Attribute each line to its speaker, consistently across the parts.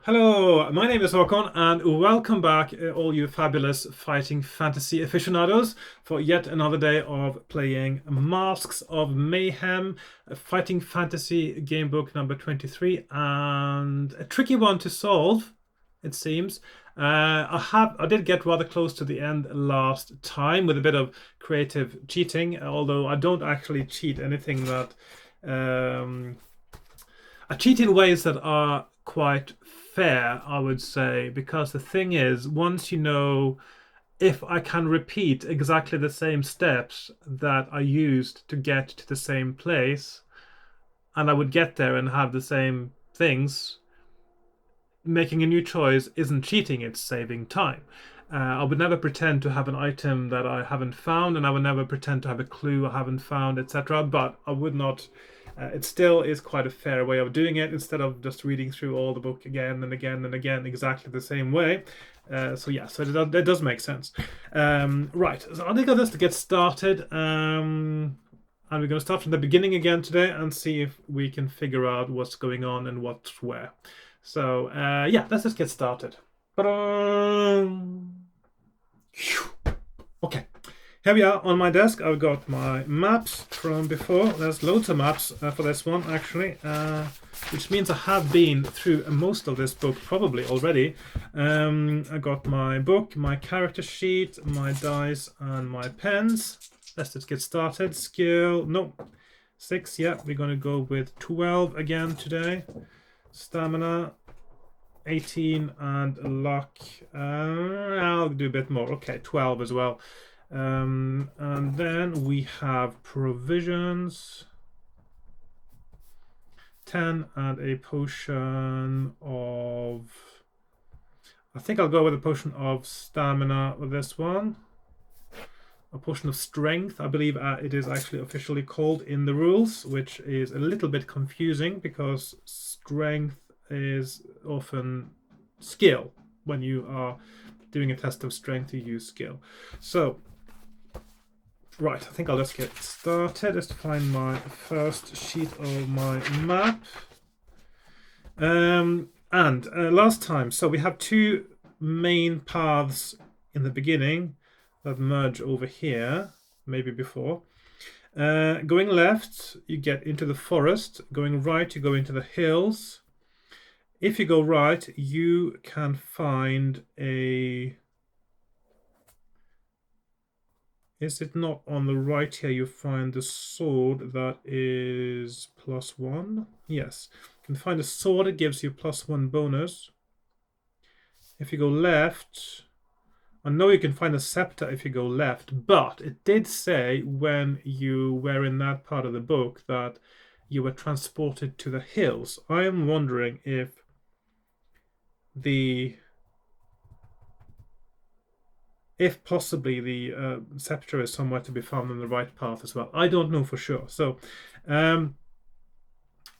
Speaker 1: Hello, my name is Hakon, and welcome back, all you fabulous fighting fantasy aficionados, for yet another day of playing Masks of Mayhem, a fighting fantasy gamebook number 23, and a tricky one to solve, it seems. I did get rather close to the end last time with a bit of creative cheating, although I don't actually cheat anything that. Um, I cheat in ways that are quite fair, I would say, because the thing is, once you know if I can repeat exactly the same steps that I used to get to the same place, and I would get there and have the same things, making a new choice isn't cheating, it's saving time. I would never pretend to have an item that I haven't found, and I would never pretend to have a clue I haven't found, etc. But I would not. It still is quite a fair way of doing it instead of just reading through all the book again and again and again exactly the same way. It does make sense. Right, so I think I'll just get started. And we're going to start from the beginning again today and see if we can figure out what's going on and what's where. So, yeah, let's just get started. Okay, here we are on my desk. I've got my maps from before. There's loads of maps for this one, actually, which means I have been through most of this book probably already. I got my book, my character sheet, my dice, and my pens. Let's just get started. Skill, no, 6. Yeah, we're going to go with 12 again today. Stamina, 18, and luck. I'll do a bit more. Okay, 12 as well. And then we have provisions, 10, and a potion of. I think I'll go with a potion of stamina with this one. A potion of strength, I believe it is actually officially called in the rules, which is a little bit confusing because strength is often skill. When you are doing a test of strength, you use skill. So, right, I think I'll just get started. Just find my first sheet of my map. Last time, so we have two main paths in the beginning that merge over here, maybe before. Going left, you get into the forest. Going right, you go into the hills. If you go right, you can find a. Is it not on the right here? You find the sword that is +1. Yes, you can find a sword that gives you +1 bonus. If you go left, I know you can find a scepter if you go left, but it did say when you were in that part of the book that you were transported to the hills. I am wondering if possibly the scepter is somewhere to be found on the right path as well. I don't know for sure. So I'm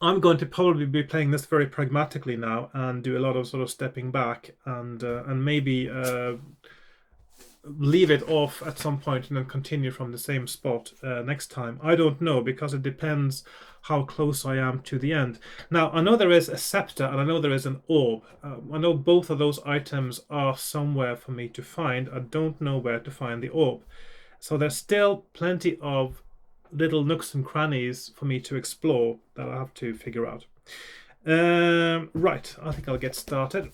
Speaker 1: going to probably be playing this very pragmatically now and do a lot of sort of stepping back and maybe leave it off at some point and then continue from the same spot next time. I don't know, because it depends how close I am to the end. Now, I know there is a scepter and I know there is an orb. I know both of those items are somewhere for me to find. I don't know where to find the orb. So there's still plenty of little nooks and crannies for me to explore that I have to figure out. Right, I think I'll get started.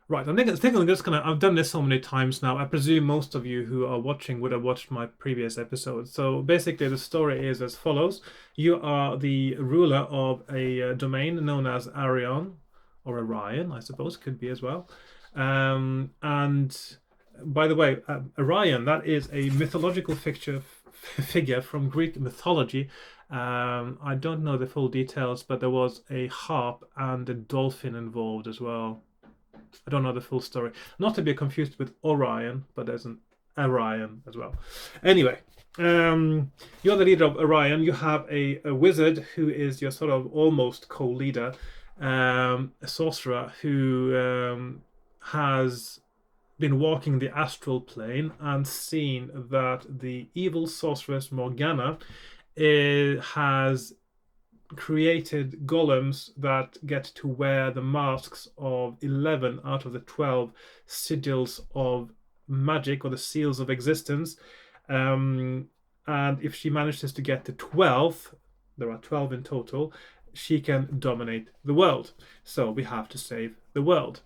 Speaker 1: Right, I'm just gonna. I've done this so many times now. I presume most of you who are watching would have watched my previous episodes. So basically, the story is as follows: you are the ruler of a domain known as Arion, or Orion, I suppose, could be as well. And by the way, Orion, that is a mythological figure from Greek mythology. I don't know the full details, but there was a harp and a dolphin involved as well. I don't know the full story. Not to be confused with Orion, but there's an Orion as well. Anyway, you're the leader of Orion. You have a wizard who is your sort of almost co-leader, a sorcerer who has been walking the astral plane and seen that the evil sorceress Morgana has created golems that get to wear the masks of 11 out of the 12 sigils of magic, or the seals of existence. And if she manages to get to 12, there are 12 in total, she can dominate the world. So we have to save the world.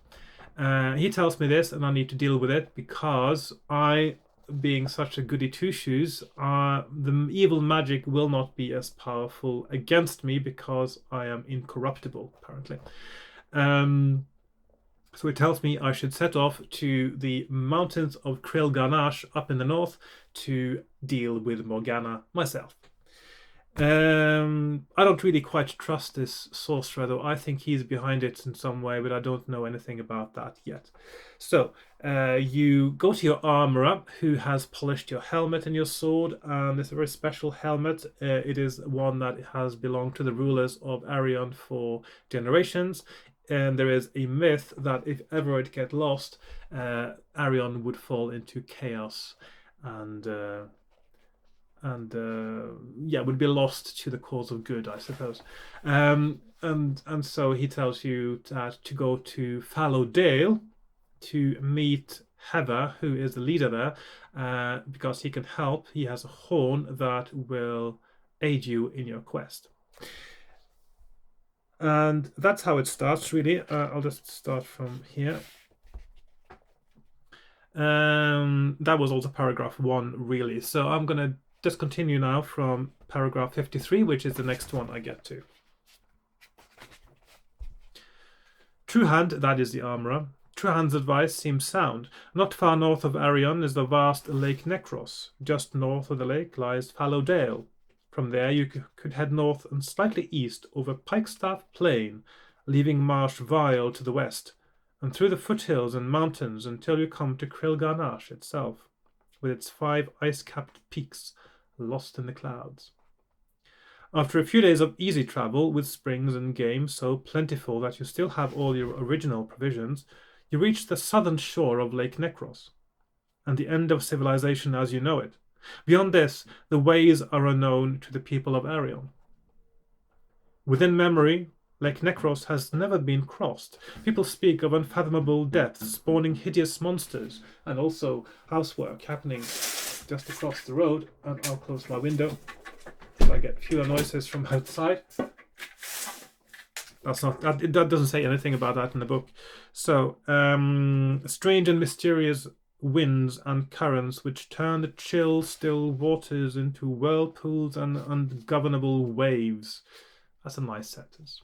Speaker 1: He tells me this, and I need to deal with it because I, being such a goody two shoes, the evil magic will not be as powerful against me because I am incorruptible, apparently. So it tells me I should set off to the mountains of Krilganash up in the north to deal with Morgana myself. I don't really quite trust this sorcerer, though. I think he's behind it in some way, but I don't know anything about that yet. So you go to your armorer, who has polished your helmet and your sword, and it's a very special helmet. It is one that has belonged to the rulers of Arion for generations, and there is a myth that if ever it get lost, Arion would fall into chaos and would be lost to the cause of good, I suppose. And so he tells you to go to Fallowdale to meet Heather, who is the leader there, because he can help. He has a horn that will aid you in your quest. And that's how it starts, really. I'll just start from here. That was also paragraph 1, really. So I'm going to just continue now from paragraph 53, which is the next one I get to. Truehand, that is the armorer. Truehand's advice seems sound. Not far north of Arion is the vast Lake Necros. Just north of the lake lies Fallowdale. From there you could head north and slightly east over Pikestaff Plain, leaving Marsh Vile to the west, and through the foothills and mountains until you come to Krilganash itself, with its 5 ice-capped peaks lost in the clouds. After a few days of easy travel, with springs and game so plentiful that you still have all your original provisions, you reach the southern shore of Lake Necros, and the end of civilization as you know it. Beyond this, the ways are unknown to the people of Arion. Within memory, Lake Necros has never been crossed. People speak of unfathomable depths, spawning hideous monsters, and also housework happening just across the road. And I'll close my window so I get fewer noises from outside. That doesn't say anything about that in the book. So, strange and mysterious winds and currents which turn the chill, still waters into whirlpools and ungovernable waves. That's a nice sentence.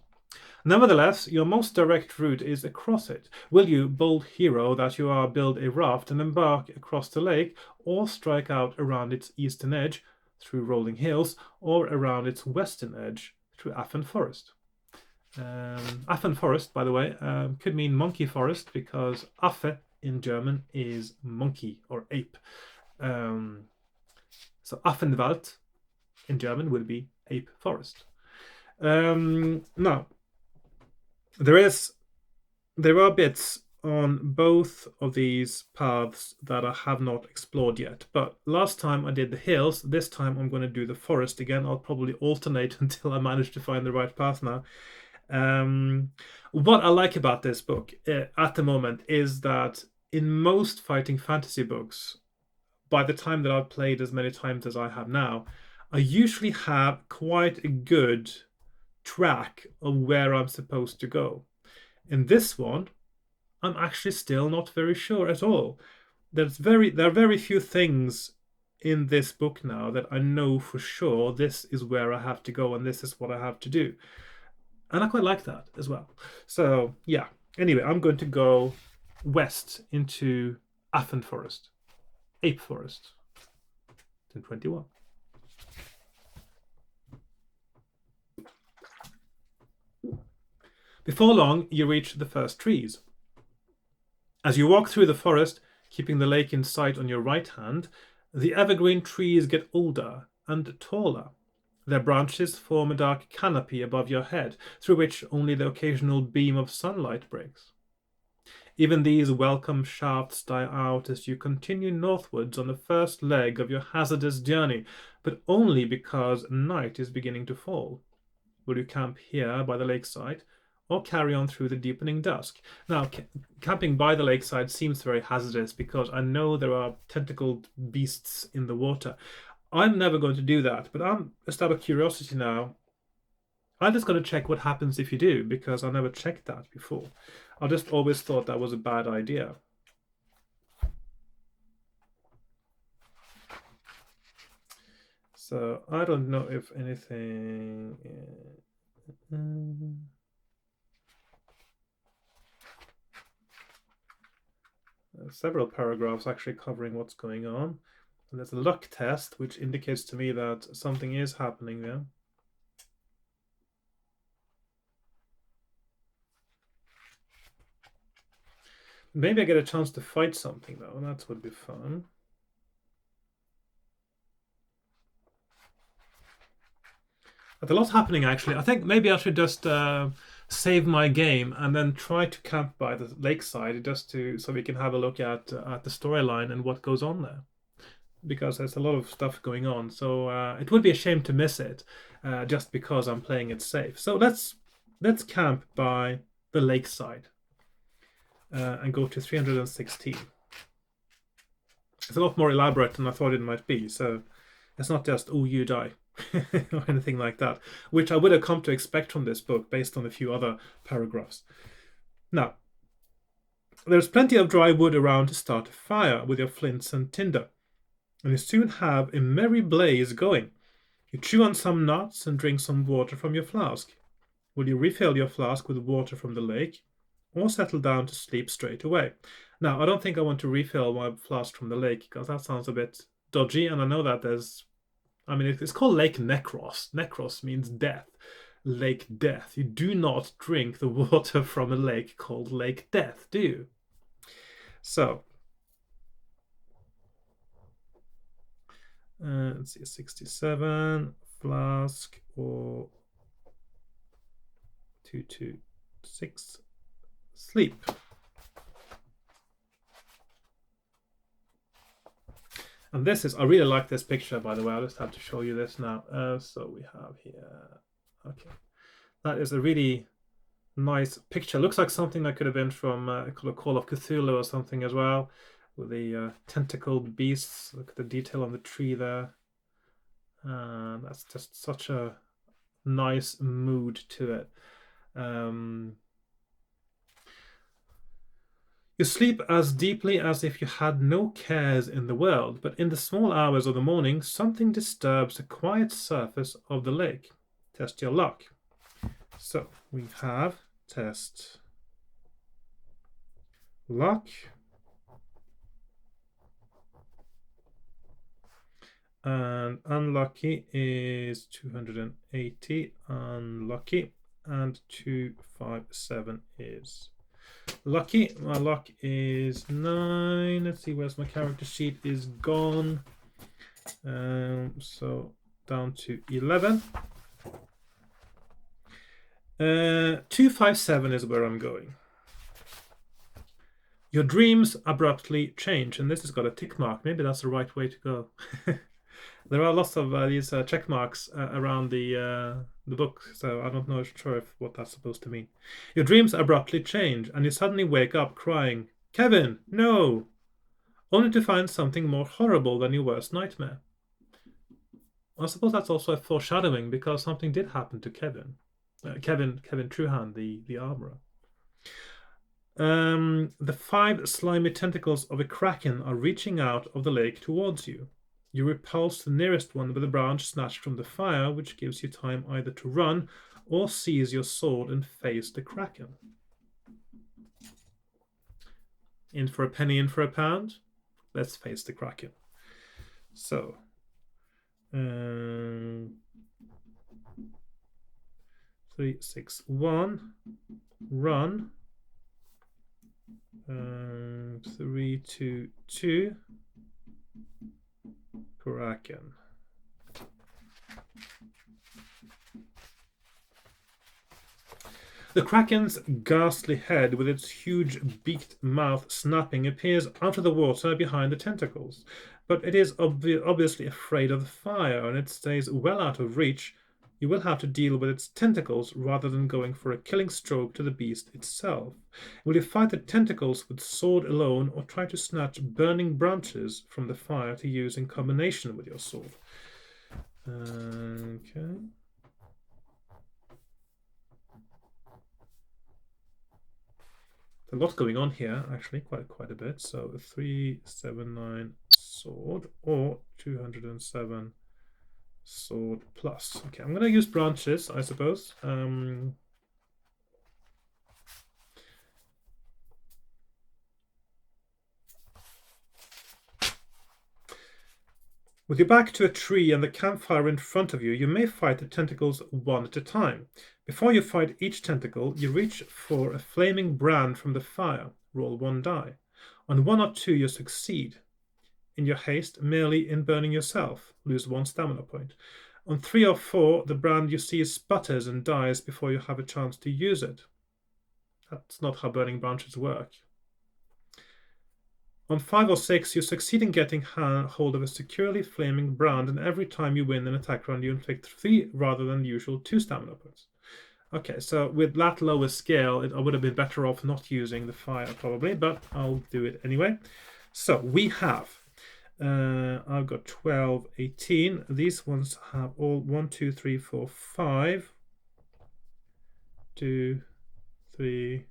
Speaker 1: Nevertheless, your most direct route is across it. Will you, bold hero that you are, build a raft and embark across the lake, or strike out around its eastern edge through rolling hills, or around its western edge through Affen Forest? Affen Forest, by the way, could mean monkey forest, because Affe in German is monkey or ape. So Affenwald in German would be ape forest. Now, there are bits on both of these paths that I have not explored yet. But last time I did the hills, this time I'm going to do the forest again. I'll probably alternate until I manage to find the right path now. What I like about this book at the moment is that in most fighting fantasy books, by the time that I've played as many times as I have now, I usually have quite a good track of where I'm supposed to go. In this one, I'm actually still not very sure at all. There are very few things in this book now that I know for sure this is where I have to go and this is what I have to do. And I quite like that as well. So, yeah. Anyway, I'm going to go west into Affen Forest. Ape Forest. 1021. Before long, you reach the first trees. As you walk through the forest, keeping the lake in sight on your right hand, the evergreen trees get older and taller. Their branches form a dark canopy above your head, through which only the occasional beam of sunlight breaks. Even these welcome shafts die out as you continue northwards on the first leg of your hazardous journey, but only because night is beginning to fall. Will you camp here by the lakeside, or carry on through the deepening dusk? Now, camping by the lakeside seems very hazardous because I know there are tentacled beasts in the water. I'm never going to do that, but I'm just out of curiosity now. I'm just going to check what happens if you do, because I never checked that before. I just always thought that was a bad idea. So I don't know if anything... several paragraphs actually covering what's going on. And there's a luck test, which indicates to me that something is happening there. Maybe I get a chance to fight something, though. That would be fun. But a lot happening, actually. I think maybe I should just save my game and then try to camp by the lakeside just so we can have a look at the storyline and what goes on there. Because there's a lot of stuff going on. So it would be a shame to miss it just because I'm playing it safe. So let's camp by the lakeside. And go to 316. It's a lot more elaborate than I thought it might be, so it's not just, oh, you die, or anything like that, which I would have come to expect from this book based on a few other paragraphs. Now, there's plenty of dry wood around to start a fire with your flints and tinder, and you soon have a merry blaze going. You chew on some nuts and drink some water from your flask. Will you refill your flask with water from the lake, or settle down to sleep straight away? Now, I don't think I want to refill my flask from the lake, because that sounds a bit dodgy, and I know that it's called Lake Necros. Necros means death. Lake Death. You do not drink the water from a lake called Lake Death, do you? So, let's see, 67, flask, or 226. Sleep. And this is, I really like this picture, by the way. I just have to show you this now. So we have here, okay. That is a really nice picture. Looks like something that could have been from Call of Cthulhu or something as well, with the tentacled beasts. Look at the detail on the tree there. That's just such a nice mood to it. You sleep as deeply as if you had no cares in the world, but in the small hours of the morning, something disturbs the quiet surface of the lake. Test your luck. So we have test luck. And unlucky is 280, unlucky, and 257 is lucky. My luck is 9. Let's see, where's my character sheet is gone. So down to 11. 257 is where I'm going. Your dreams abruptly change, and this has got a tick mark. Maybe that's the right way to go. There are lots of these check marks around the book, so I don't know sure what that's supposed to mean. Your dreams abruptly change, and you suddenly wake up crying, "Kevin, no!" only to find something more horrible than your worst nightmare. I suppose that's also a foreshadowing, because something did happen to Kevin. Kevin Truhan, the armorer. The 5 slimy tentacles of a kraken are reaching out of the lake towards you. You repulse the nearest one with a branch snatched from the fire, which gives you time either to run or seize your sword and face the kraken. In for a penny, in for a pound. Let's face the kraken. So, 3, 6, 1, run. 3, 2, 2. Kraken. The Kraken's ghastly head, with its huge beaked mouth snapping, appears out of the water behind the tentacles. But it is obviously afraid of the fire, and it stays well out of reach. You will have to deal with its tentacles rather than going for a killing stroke to the beast itself. Will you fight the tentacles with sword alone, or try to snatch burning branches from the fire to use in combination with your sword? Okay. A lot going on here, actually, quite a bit. So 379 sword or 207 sword plus. Okay, I'm going to use branches, I suppose. With your back to a tree and the campfire in front of you, you may fight the tentacles one at a time. Before you fight each tentacle, you reach for a flaming brand from the fire. Roll 1 die. On 1 or 2, you succeed. In your haste, merely in burning yourself, lose 1 stamina point. On 3 or 4, the brand you see sputters and dies before you have a chance to use it. That's not how burning branches work. On 5 or 6, you succeed in getting hold of a securely flaming brand, and every time you win an attack round, you inflict 3 rather than the usual 2 stamina points. Okay, so with that lower scale, I would have been better off not using the fire, probably, but I'll do it anyway. So we have, I've got 12, 18. These ones have all 1, 2, 3, 4, 5. 2, 3,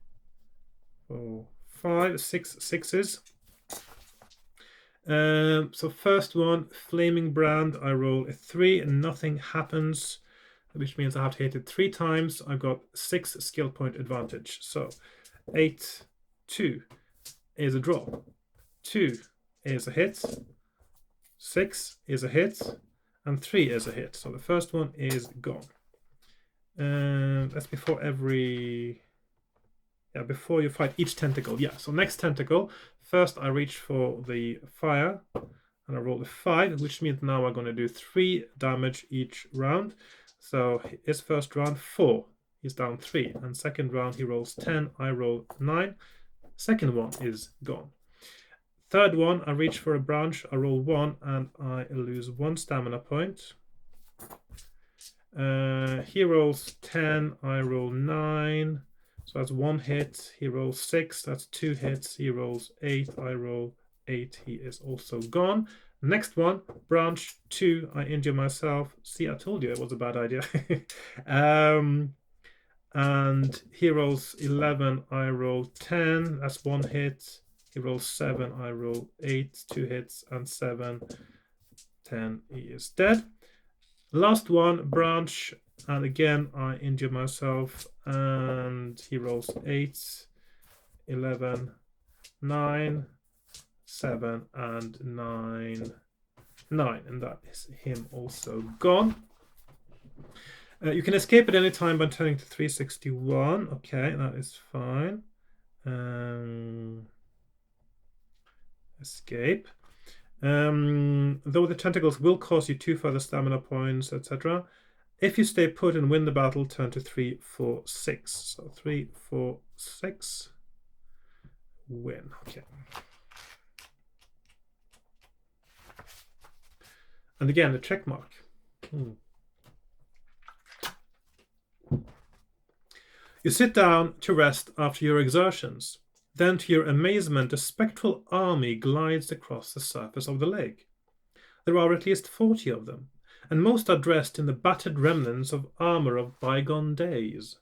Speaker 1: 4, 5, 6 sixes. So first one, flaming brand, I roll a 3 and nothing happens, which means I have to hit it 3 times. I've got 6 skill point advantage. So 8, 2 is a draw, 2 is a hit, 6 is a hit, and 3 is a hit. So the first one is gone. That's before before you fight each tentacle. Yeah, so next tentacle. First, I reach for the fire, and I roll a 5, which means now I'm going to do 3 damage each round. So his first round, 4. He's down 3. And second round, he rolls 10. I roll 9. Second one is gone. Third one, I reach for a branch. I roll 1, and I lose 1 stamina point. He rolls 10. I roll 9. So that's 1 hit. He rolls 6. That's 2 hits. He rolls 8. I roll 8. He is also gone. Next one, branch 2. I injure myself. See, I told you it was a bad idea. And he rolls 11. I roll 10. That's 1 hit. He rolls 7. I roll 8. 2 hits and 7. 10. He is dead. Last one, branch. And again, I injure myself, and he rolls 8, 11, 9, 7, and 9. And that is him also gone. You can escape at any time by turning to 361. Okay, that is fine. Escape. Though the tentacles will cost you 2 further stamina points, etc. If you stay put and win the battle, turn to 3, 4, 6. So 3, 4, 6. Win. Okay. And again, the check mark. You sit down to rest after your exertions. Then, to your amazement, a spectral army glides across the surface of the lake. There are at least 40 of them, and most are dressed in the battered remnants of armor of bygone days.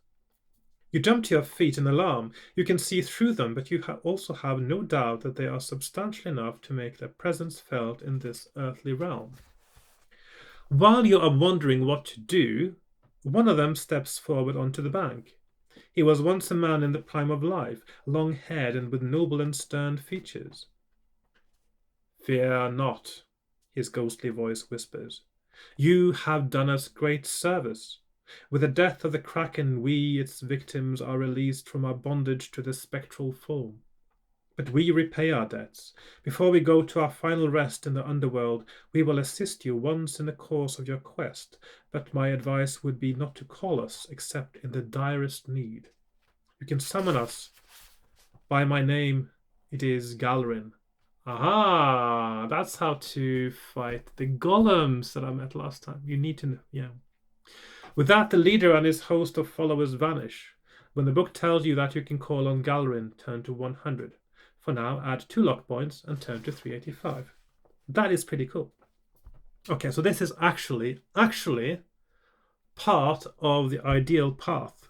Speaker 1: You jump to your feet in alarm. You can see through them, but you also have no doubt that they are substantial enough to make their presence felt in this earthly realm. While you are wondering what to do, one of them steps forward onto the bank. He was once a man in the prime of life, long-haired and with noble and stern features. "Fear not," his ghostly voice whispers. "You have done us great service. With the death of the Kraken, we, its victims, are released from our bondage to the spectral form. But we repay our debts. Before we go to our final rest in the underworld, we will assist you once in the course of your quest, but my advice would be not to call us except in the direst need. You can summon us. By my name, it is Galrin. Aha! That's how to fight the golems that I met last time. You need to know, yeah. With that, the leader and his host of followers vanish. When the book tells you that you can call on Galrin, turn to 100. For now, add 2 luck points and turn to 385. That is pretty cool. Okay, so this is actually part of the ideal path.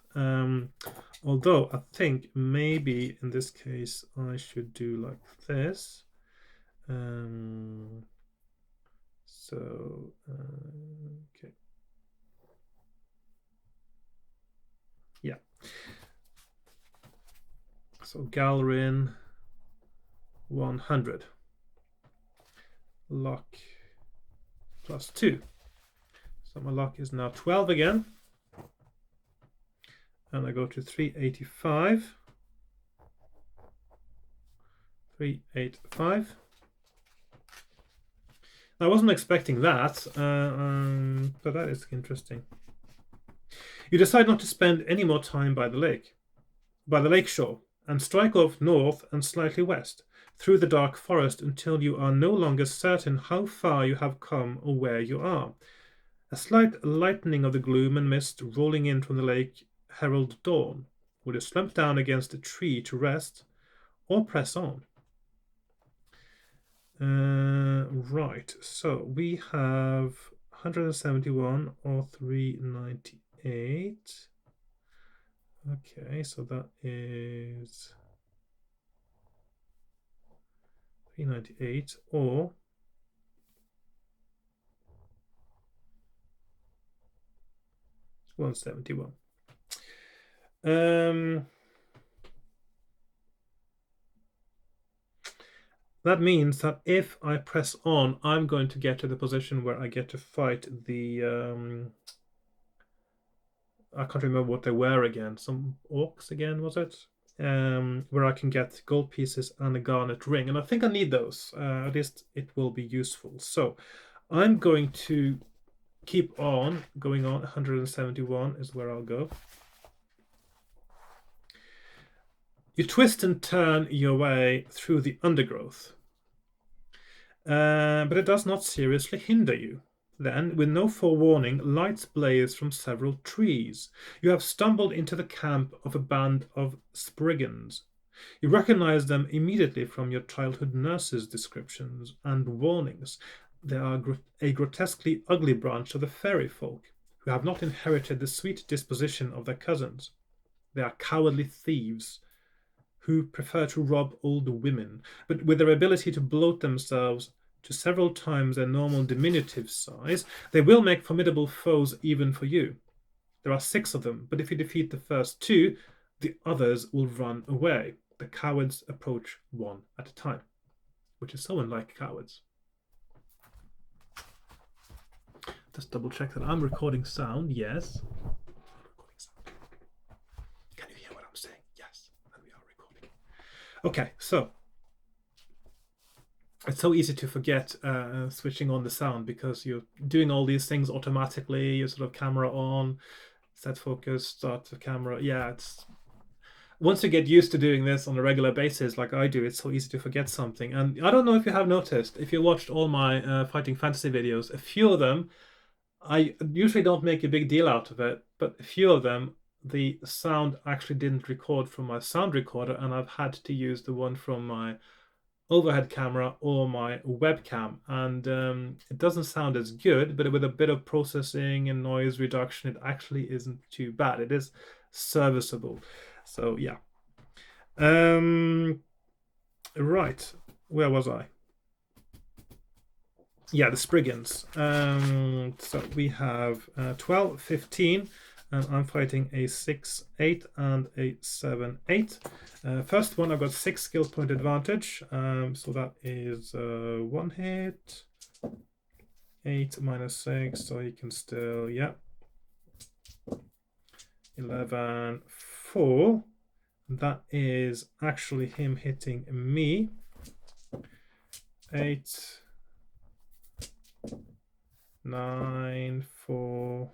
Speaker 1: Although I think maybe in this case I should do like this. Okay. Yeah. So Galrin 100. Luck plus 2. So my luck is now 12 again. And I go to 385. 385. I wasn't expecting that, but that is interesting. You decide not to spend any more time by the lake shore, and strike off north and slightly west, through the dark forest until you are no longer certain how far you have come or where you are. A slight lightening of the gloom and mist rolling in from the lake herald dawn. Would you slump down against a tree to rest, or press on? Right, so we have 171 or 398. Okay, so that is 398 or 171. That means that if I press on, I'm going to get to the position where I get to fight the I can't remember what they were again. Some orcs again, was it? Where I can get gold pieces and a garnet ring. And I think I need those. At least it will be useful. So I'm going to keep on going on. 171 is where I'll go. You twist and turn your way through the undergrowth. But it does not seriously hinder you. Then, with no forewarning, lights blaze from several trees. You have stumbled into the camp of a band of Spriggans. You recognize them immediately from your childhood nurse's descriptions and warnings. They are a grotesquely ugly branch of the fairy folk, who have not inherited the sweet disposition of their cousins. They are cowardly thieves, who prefer to rob old women, but with their ability to bloat themselves to several times their normal diminutive size, they will make formidable foes even for you. There are 6 of them, but if you defeat the first 2, the others will run away. The cowards approach 1 at a time, which is so unlike cowards. Just double check that I'm recording sound. Yes. Can you hear what I'm saying? Yes, and we are recording. Okay, so it's so easy to forget switching on the sound because you're doing all these things automatically. Your sort of camera on, set focus, start the camera. Yeah, it's once you get used to doing this on a regular basis, like I do, it's so easy to forget something. And I don't know if you have noticed, if you watched all my fighting fantasy videos, a few of them, I usually don't make a big deal out of it, but a few of them, the sound actually didn't record from my sound recorder, and I've had to use the one from my overhead camera or my webcam, and it doesn't sound as good, but with a bit of processing and noise reduction, it actually isn't too bad. It is serviceable. So yeah. Right, where was I? Yeah, the Spriggans. So we have 12, 15, and I'm fighting a 6, 8, and a 7, 8. First one, I've got 6 skill point advantage. So that is 1 hit, 8 minus 6, so he can still, yeah. 11, 4. That is actually him hitting me. 8, 9, 4.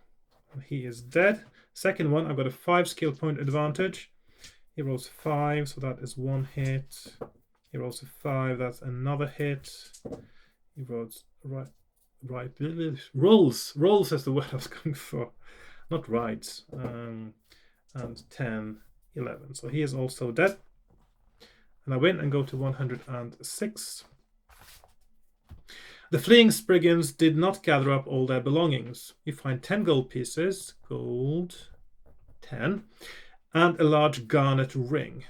Speaker 1: He is dead. Second one, I've got a 5 skill point advantage. He rolls a 5, so that is 1 hit. He rolls a 5, that's another hit. He rolls rolls is the word I was going for, not right. And 10, 11. So he is also dead. And I win and go to 106. The fleeing Spriggans did not gather up all their belongings. You find 10 gold pieces, gold 10, and a large garnet ring.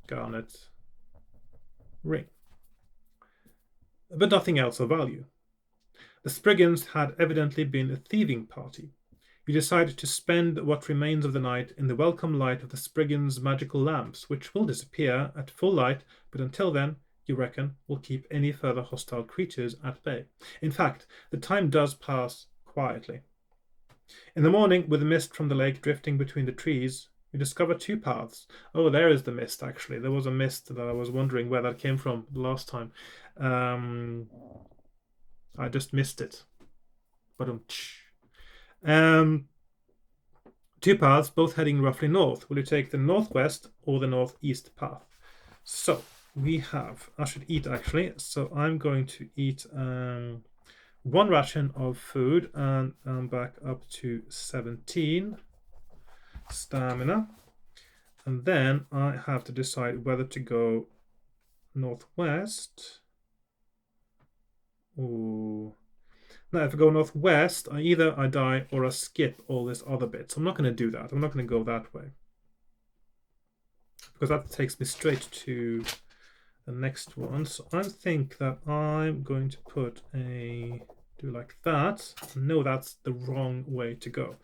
Speaker 1: Garnet ring. But nothing else of value. The Spriggans had evidently been a thieving party. You decide to spend what remains of the night in the welcome light of the Spriggans' magical lamps, which will disappear at full light, but until then, you reckon, will keep any further hostile creatures at bay. In fact, the time does pass quietly. In the morning, with the mist from the lake drifting between the trees, you discover 2 paths. Oh, there is the mist, actually. There was a mist that I was wondering where that came from the last time. I just missed it. But 2 paths, both heading roughly north. Will you take the northwest or the northeast path? So we have, I should eat actually. So I'm going to eat 1 ration of food, and I'm back up to 17 stamina. And then I have to decide whether to go northwest. Ooh. Now, if I go northwest, either I die or I skip all this other bit. So I'm not going to do that. I'm not going to go that way, because that takes me straight to the next one. So I think that I'm going to do like that. No, that's the wrong way to go.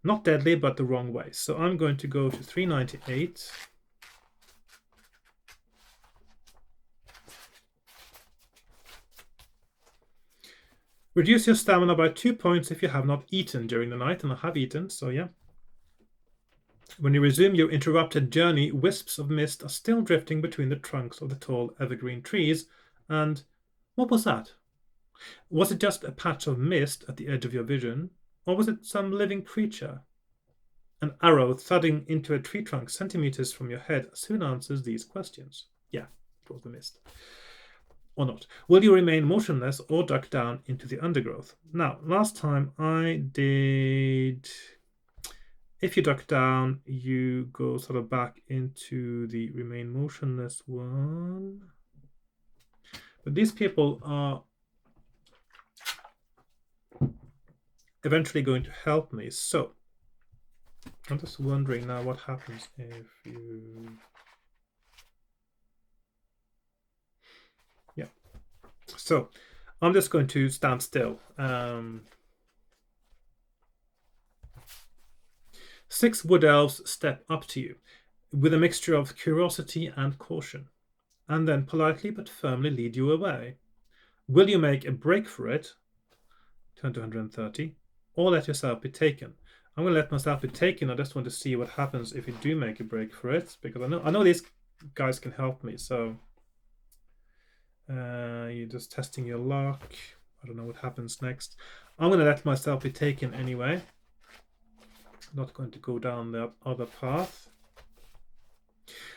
Speaker 1: Not deadly, but the wrong way. So I'm going to go to 398. Reduce your stamina by 2 points if you have not eaten during the night, and I have eaten, so yeah. When you resume your interrupted journey, wisps of mist are still drifting between the trunks of the tall evergreen trees. And what was that? Was it just a patch of mist at the edge of your vision, or was it some living creature? An arrow thudding into a tree trunk centimeters from your head soon answers these questions. Yeah, it was the mist. Or not. Will you remain motionless or duck down into the undergrowth? Now, last time I did... If you duck down, you go sort of back into the remain motionless one. But these people are eventually going to help me. So I'm just wondering now what happens if you... Yeah. So I'm just going to stand still. 6 wood elves step up to you with a mixture of curiosity and caution, and then politely but firmly lead you away. Will you make a break for it, turn to 130, or let yourself be taken? I'm going to let myself be taken. I just want to see what happens if you do make a break for it, because I know these guys can help me. So you're just testing your luck. I don't know what happens next. I'm going to let myself be taken anyway. Not going to go down the other path.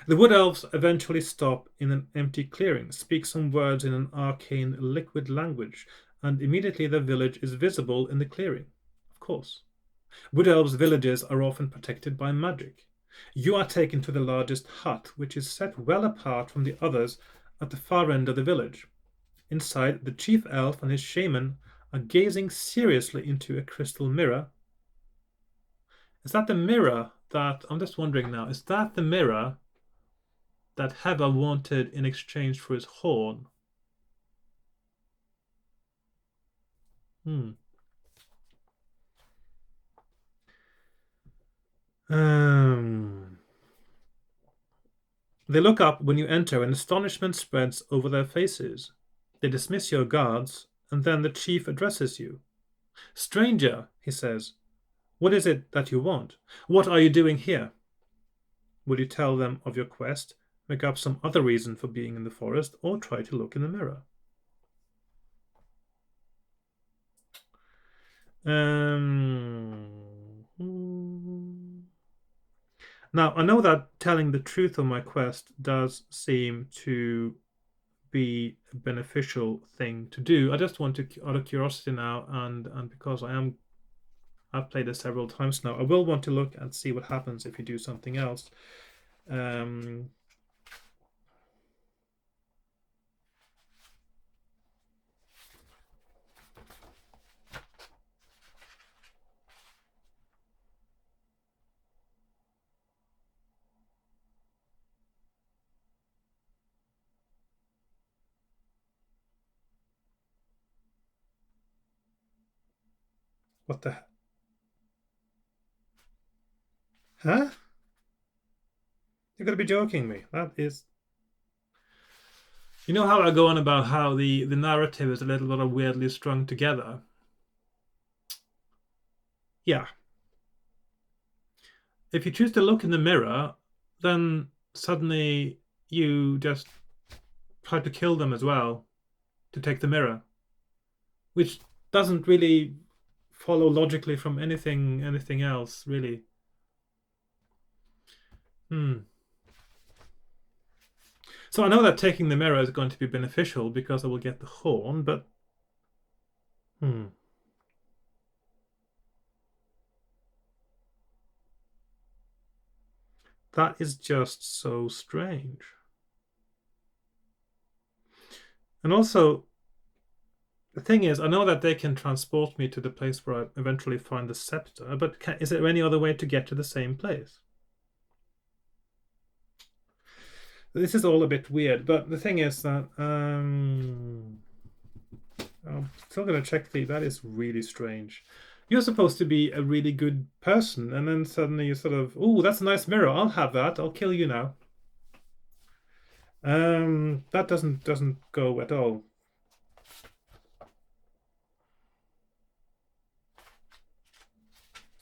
Speaker 1: The wood elves eventually stop in an empty clearing, speak some words in an arcane liquid language, and immediately their village is visible in the clearing. Of course. Wood elves' villages are often protected by magic. You are taken to the largest hut, which is set well apart from the others at the far end of the village. Inside, the chief elf and his shaman are gazing seriously into a crystal mirror. Is that the mirror that... I'm just wondering now, is that the mirror that Heba wanted in exchange for his horn? They look up when you enter, and astonishment spreads over their faces. They dismiss your guards, and then the chief addresses you. Stranger, he says, what is it that you want? What are you doing here? Will you tell them of your quest, make up some other reason for being in the forest, or try to look in the mirror? Now, I know that telling the truth on my quest does seem to be a beneficial thing to do. I just want to, out of curiosity now, and because I've played it several times now, I will want to look and see what happens if you do something else. What the? Huh? You're gonna be joking me. That is. You know how I go on about how the narrative is a little bit of weirdly strung together? Yeah. If you choose to look in the mirror, then suddenly you just try to kill them as well to take the mirror, which doesn't really follow logically from anything else, really. So I know that taking the mirror is going to be beneficial because I will get the horn, but that is just so strange. And also, the thing is, I know that they can transport me to the place where I eventually find the scepter, but is there any other way to get to the same place? This is all a bit weird, but the thing is that I'm still going to check that is really strange. You're supposed to be a really good person, and then suddenly you sort of, oh, that's a nice mirror. I'll have that. I'll kill you now. That doesn't go at all.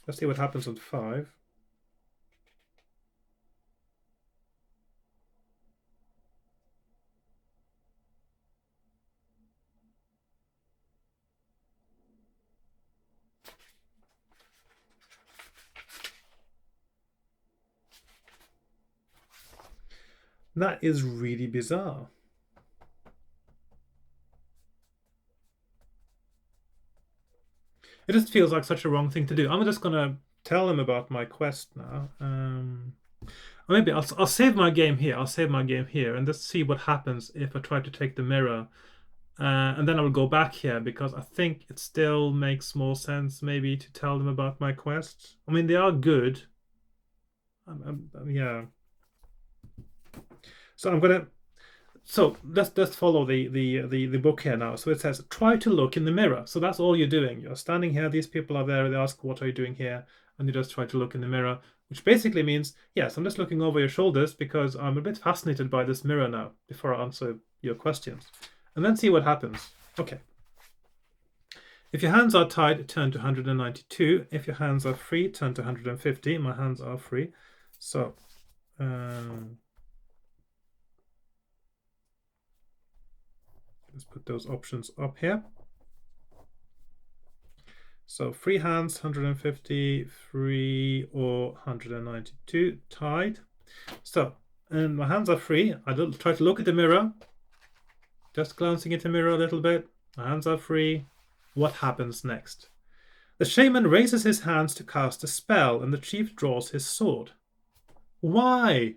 Speaker 1: Let's see what happens on 5. That is really bizarre. It just feels like such a wrong thing to do. I'm just gonna tell them about my quest now. Or maybe I'll save my game here. I'll save my game here and just see what happens if I try to take the mirror. And then I will go back here because I think it still makes more sense maybe to tell them about my quest. I mean, they are good. Yeah. So I'm gonna. So let's follow the book here now. So it says, try to look in the mirror. So that's all you're doing. You're standing here. These people are there. They ask, what are you doing here? And you just try to look in the mirror, which basically means, yes, I'm just looking over your shoulders because I'm a bit fascinated by this mirror now before I answer your questions. And then see what happens. Okay. If your hands are tied, turn to 192. If your hands are free, turn to 150. My hands are free. So let's put those options up here. So free hands, 150, free or 192, tied. So, and my hands are free. I don't try to look at the mirror. Just glancing at the mirror a little bit. My hands are free. What happens next? The shaman raises his hands to cast a spell, and the chief draws his sword. Why?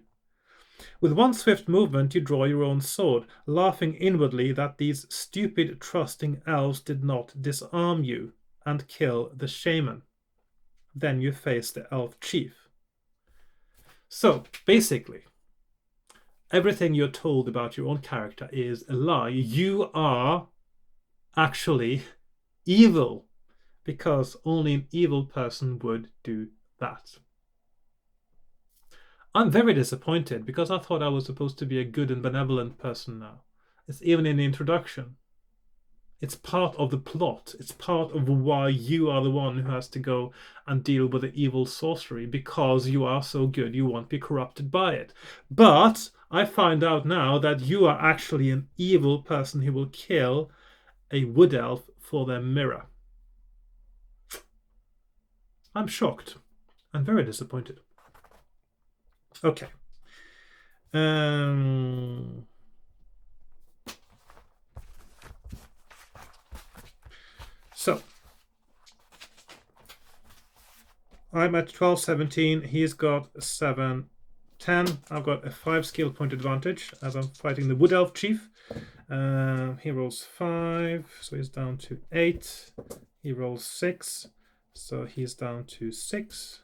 Speaker 1: With one swift movement, you draw your own sword, laughing inwardly that these stupid, trusting elves did not disarm you and kill the shaman. Then you face the elf chief. So, basically, everything you're told about your own character is a lie. You are actually evil, because only an evil person would do that. I'm very disappointed because I thought I was supposed to be a good and benevolent person now. It's even in the introduction. It's part of the plot. It's part of why you are the one who has to go and deal with the evil sorcery, because you are so good you won't be corrupted by it. But I find out now that you are actually an evil person who will kill a wood elf for their mirror. I'm shocked and very disappointed. Okay. So I'm at 12, 17. He's got 7, 10. I've got a 5 skill point advantage as I'm fighting the Wood Elf Chief. He rolls 5, so he's down to 8. He rolls 6, so he's down to 6.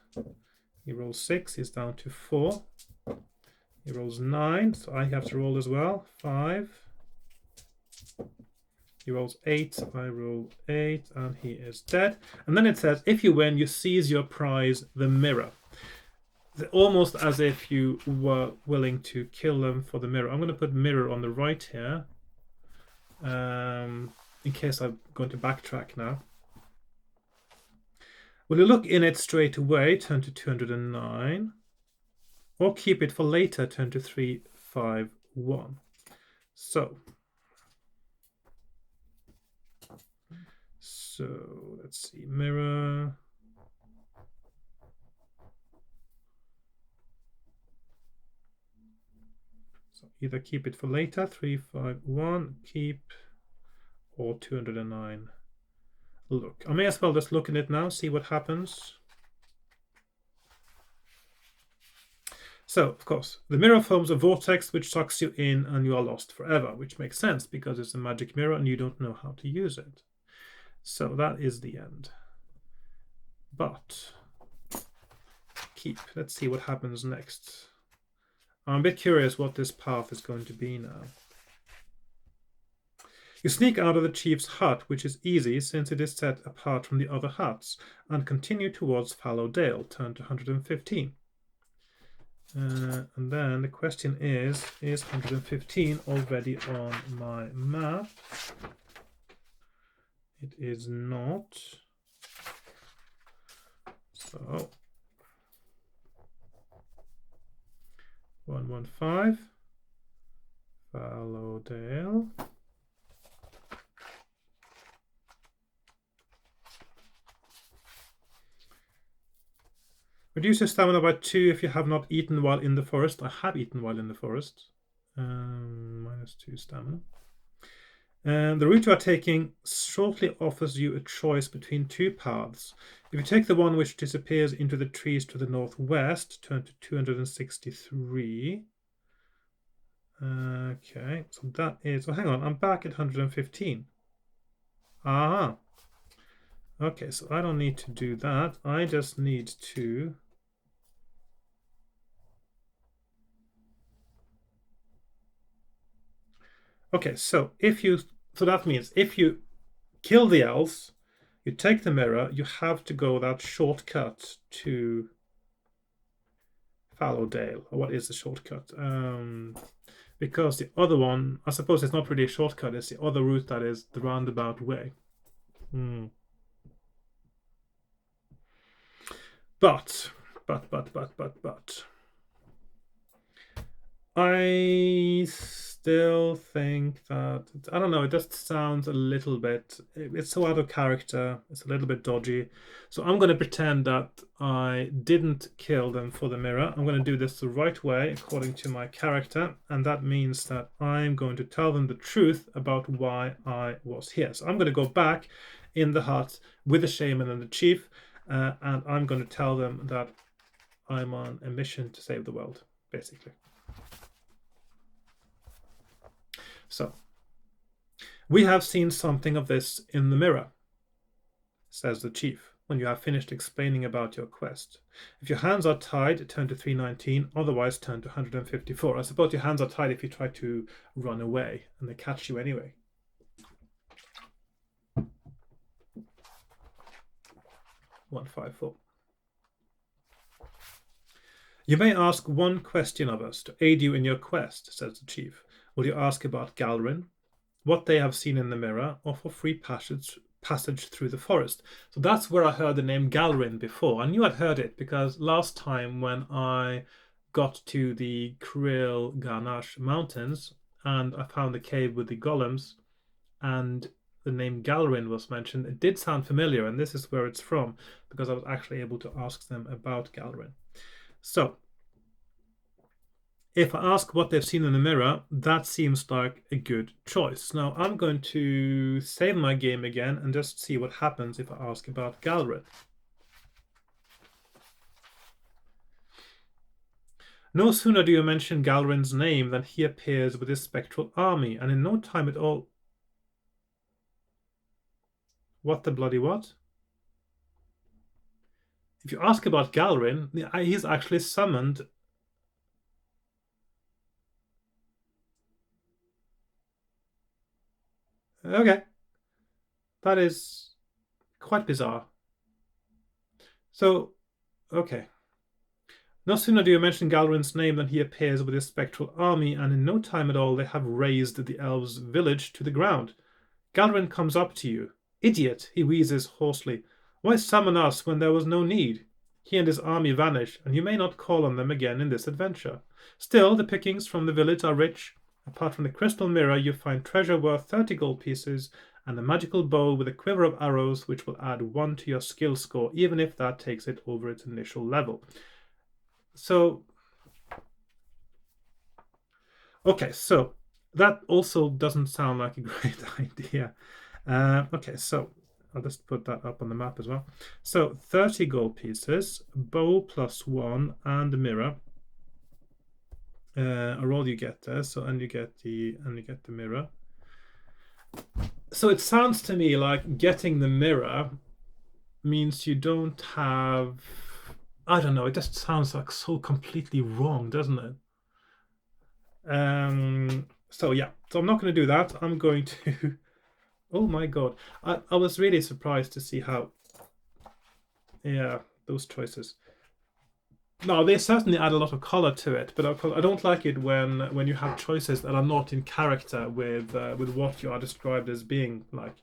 Speaker 1: He rolls 6, he's down to 4. He rolls 9, so I have to roll as well. 5. He rolls 8, I roll 8, and he is dead. And then it says, if you win, you seize your prize, the mirror. Almost as if you were willing to kill them for the mirror. I'm going to put mirror on the right here, in case I'm going to backtrack now. Will you look in it straight away, turn to 209, or keep it for later, turn to 351. So let's see, mirror. So either keep it for later, 351, keep, or 209. Look, I may as well just look in it now, see what happens. So, of course, the mirror forms a vortex which sucks you in and you are lost forever, which makes sense because it's a magic mirror and you don't know how to use it. So that is the end. But keep. Let's see what happens next. I'm a bit curious what this path is going to be now. You sneak out of the chief's hut, which is easy since it is set apart from the other huts, and continue towards Fallow Dale. Turn to 115. And then the question is 115 already on my map? It is not. So 115, Fallow Dale. Reduce your stamina by 2 if you have not eaten while in the forest. I have eaten while in the forest. -2 stamina. And the route you are taking shortly offers you a choice between 2 paths. If you take the one which disappears into the trees to the northwest, turn to 263. Okay, so that is... Oh, hang on, I'm back at 115. Ah. Okay, so I don't need to do that. I just need to... Okay, so that means if you kill the elves, you take the mirror, you have to go that shortcut to Fallow Dale. Or what is the shortcut? Because the other one, I suppose it's not really a shortcut, it's the other route that is the roundabout way. But I still think that, I don't know, it just sounds a little bit, it's so out of character, it's a little bit dodgy. So I'm going to pretend that I didn't kill them for the mirror. I'm going to do this the right way according to my character, and that means that I'm going to tell them the truth about why I was here. So I'm going to go back in the hut with the shaman and the chief, and I'm going to tell them that I'm on a mission to save the world, basically. So, we have seen something of this in the mirror, says the chief, when you have finished explaining about your quest. If your hands are tied, turn to 319, otherwise turn to 154. I suppose your hands are tied if you try to run away, and they catch you anyway. $154. You may ask one question of us to aid you in your quest, says the chief. Will you ask about Galrin, what they have seen in the mirror, or for free passage through the forest? So that's where I heard the name Galrin before. I knew I'd heard it because last time when I got to the Krill Ganache Mountains and I found the cave with the golems and the name Galrin was mentioned, it did sound familiar, and this is where it's from because I was actually able to ask them about Galrin. So If I ask what they've seen in the mirror, that seems like a good choice. Now I'm going to save my game again and just see what happens if I ask about Galred. No sooner do you mention Galrin's name than he appears with his spectral army, and in no time at all... What the bloody what? If you ask about Galrin, he's actually summoned... Okay. That is quite bizarre. So, okay. No sooner do you mention Galrin's name than he appears with his spectral army, and in no time at all they have razed the elves' village to the ground. Galrin comes up to you. Idiot, he wheezes hoarsely. Why summon us when there was no need? He and his army vanish, and you may not call on them again in this adventure. Still, the pickings from the village are rich. Apart from the crystal mirror, you find treasure worth 30 gold pieces and a magical bow with a quiver of arrows, which will add 1 to your skill score, even if that takes it over its initial level. So, okay, so that also doesn't sound like a great idea. Okay, so I'll just put that up on the map as well. So 30 gold pieces, bow +1, and the mirror are all you get there. So and you get the mirror. So it sounds to me like getting the mirror means you don't have... I don't know, it just sounds like so completely wrong, doesn't it? So yeah, so I'm not going to do that. I'm going to... Oh my god. I was really surprised to see how... Yeah, those choices. No, they certainly add a lot of color to it, but of course I don't like it when you have choices that are not in character with what you are described as being like,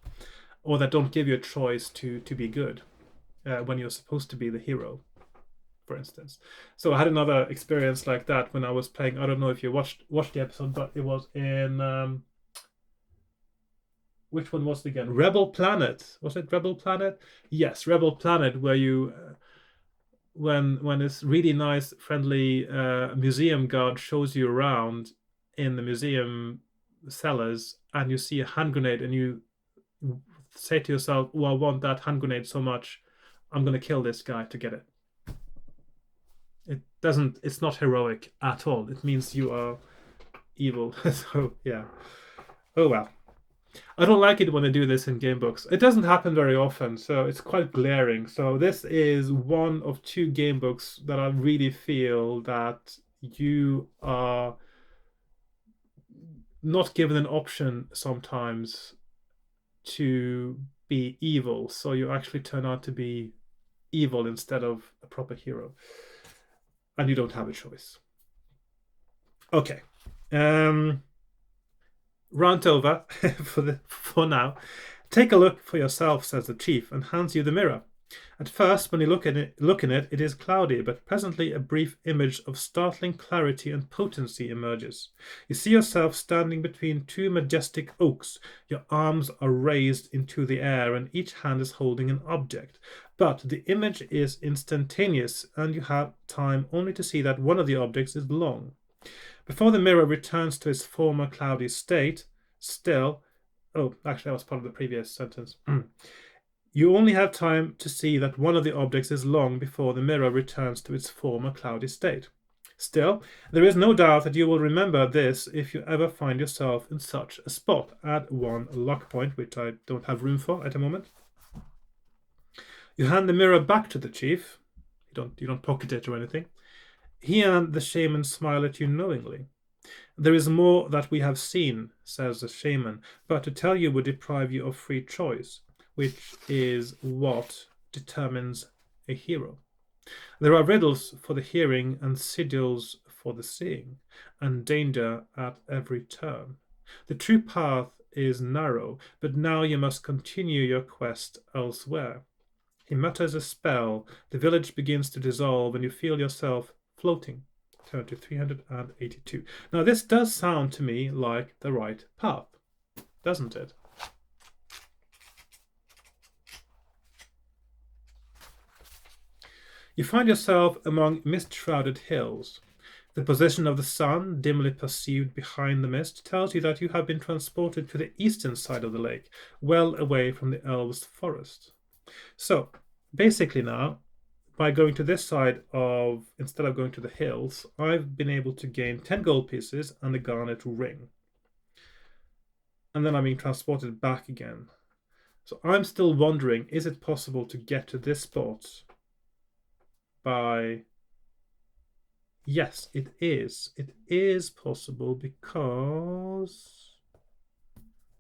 Speaker 1: or that don't give you a choice to be good when you're supposed to be the hero, for instance. So I had another experience like that when I was playing. I don't know if you watched the episode, but it was in which one was it again? Rebel Planet. Was it Rebel Planet? Yes, Rebel Planet, where you when this really nice, friendly museum guard shows you around in the museum cellars, and you see a hand grenade, and you say to yourself, "Oh, I want that hand grenade so much, I'm going to kill this guy to get it." It doesn't. It's not heroic at all. It means you are evil. So yeah. Oh well. I don't like it when they do this in game books. It doesn't happen very often, so it's quite glaring. So this is one of 2 game books that I really feel that you are not given an option sometimes to be evil. So you actually turn out to be evil instead of a proper hero. And you don't have a choice. Okay. Rant over for now. Take a look for yourself, says the chief, and hands you the mirror. At first, when you look in it, it is cloudy, but presently a brief image of startling clarity and potency emerges. You see yourself standing between 2 majestic oaks. Your arms are raised into the air, and each hand is holding an object. But the image is instantaneous, and you have time only to see that one of the objects is long. Before the mirror returns to its former cloudy state, still... Oh, actually, that was part of the previous sentence. You only have time to see that one of the objects is long before the mirror returns to its former cloudy state. Still, there is no doubt that you will remember this if you ever find yourself in such a spot. Add 1 luck point, which I don't have room for at the moment. You hand the mirror back to the chief. You don't pocket it or anything. He and the shaman smile at you knowingly. There is more that we have seen, says the shaman, but to tell you would deprive you of free choice, which is what determines a hero. There are riddles for the hearing and sigils for the seeing, and danger at every turn. The true path is narrow, but now you must continue your quest elsewhere. He mutters a spell, the village begins to dissolve, and you feel yourself floating. Turn to 382. Now this does sound to me like the right path, doesn't it? You find yourself among mist-shrouded hills. The position of the sun, dimly perceived behind the mist, tells you that you have been transported to the eastern side of the lake, well away from the elves' forest. So, basically now, by going to this side instead of going to the hills, I've been able to gain 10 gold pieces and a garnet ring. And then I'm being transported back again. So I'm still wondering, is it possible to get to this spot by... Yes, it is. It is possible because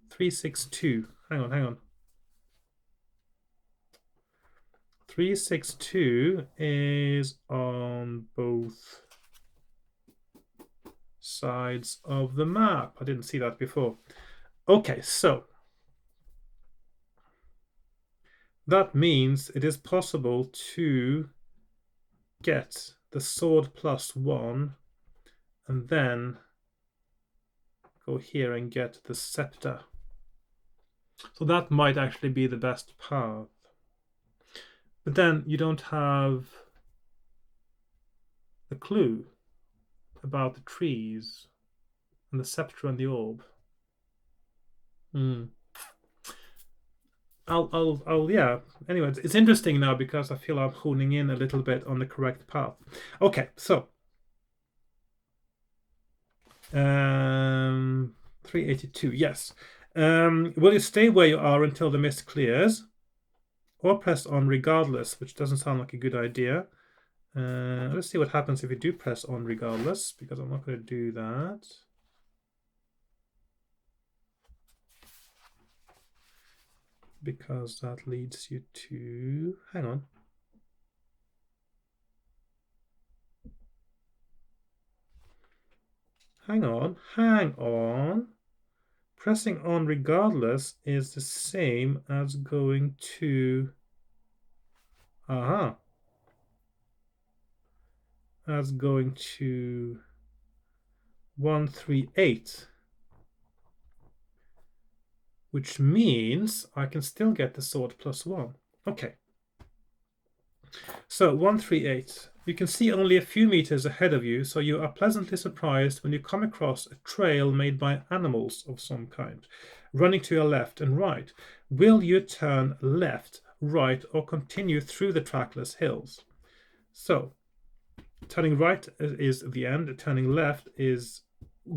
Speaker 1: 362. Hang on. 362 is on both sides of the map. I didn't see that before. Okay, so that means it is possible to get the sword +1 and then go here and get the scepter. So that might actually be the best path. But then you don't have the clue about the trees and the scepter and the orb. Yeah. Anyway, it's interesting now because I feel I'm honing in a little bit on the correct path. Okay, so 382. Yes. Will you stay where you are until the mist clears, or press on regardless? Which doesn't sound like a good idea. Let's see what happens if you do press on regardless, because I'm not going to do that. Because that leads you to... Hang on. Pressing on regardless is the same as going to... As going to 138. Which means I can still get the sword +1. Okay. So 138. You can see only a few meters ahead of you, so you are pleasantly surprised when you come across a trail made by animals of some kind, running to your left and right. Will you turn left, right, or continue through the trackless hills? So, turning right is the end, turning left is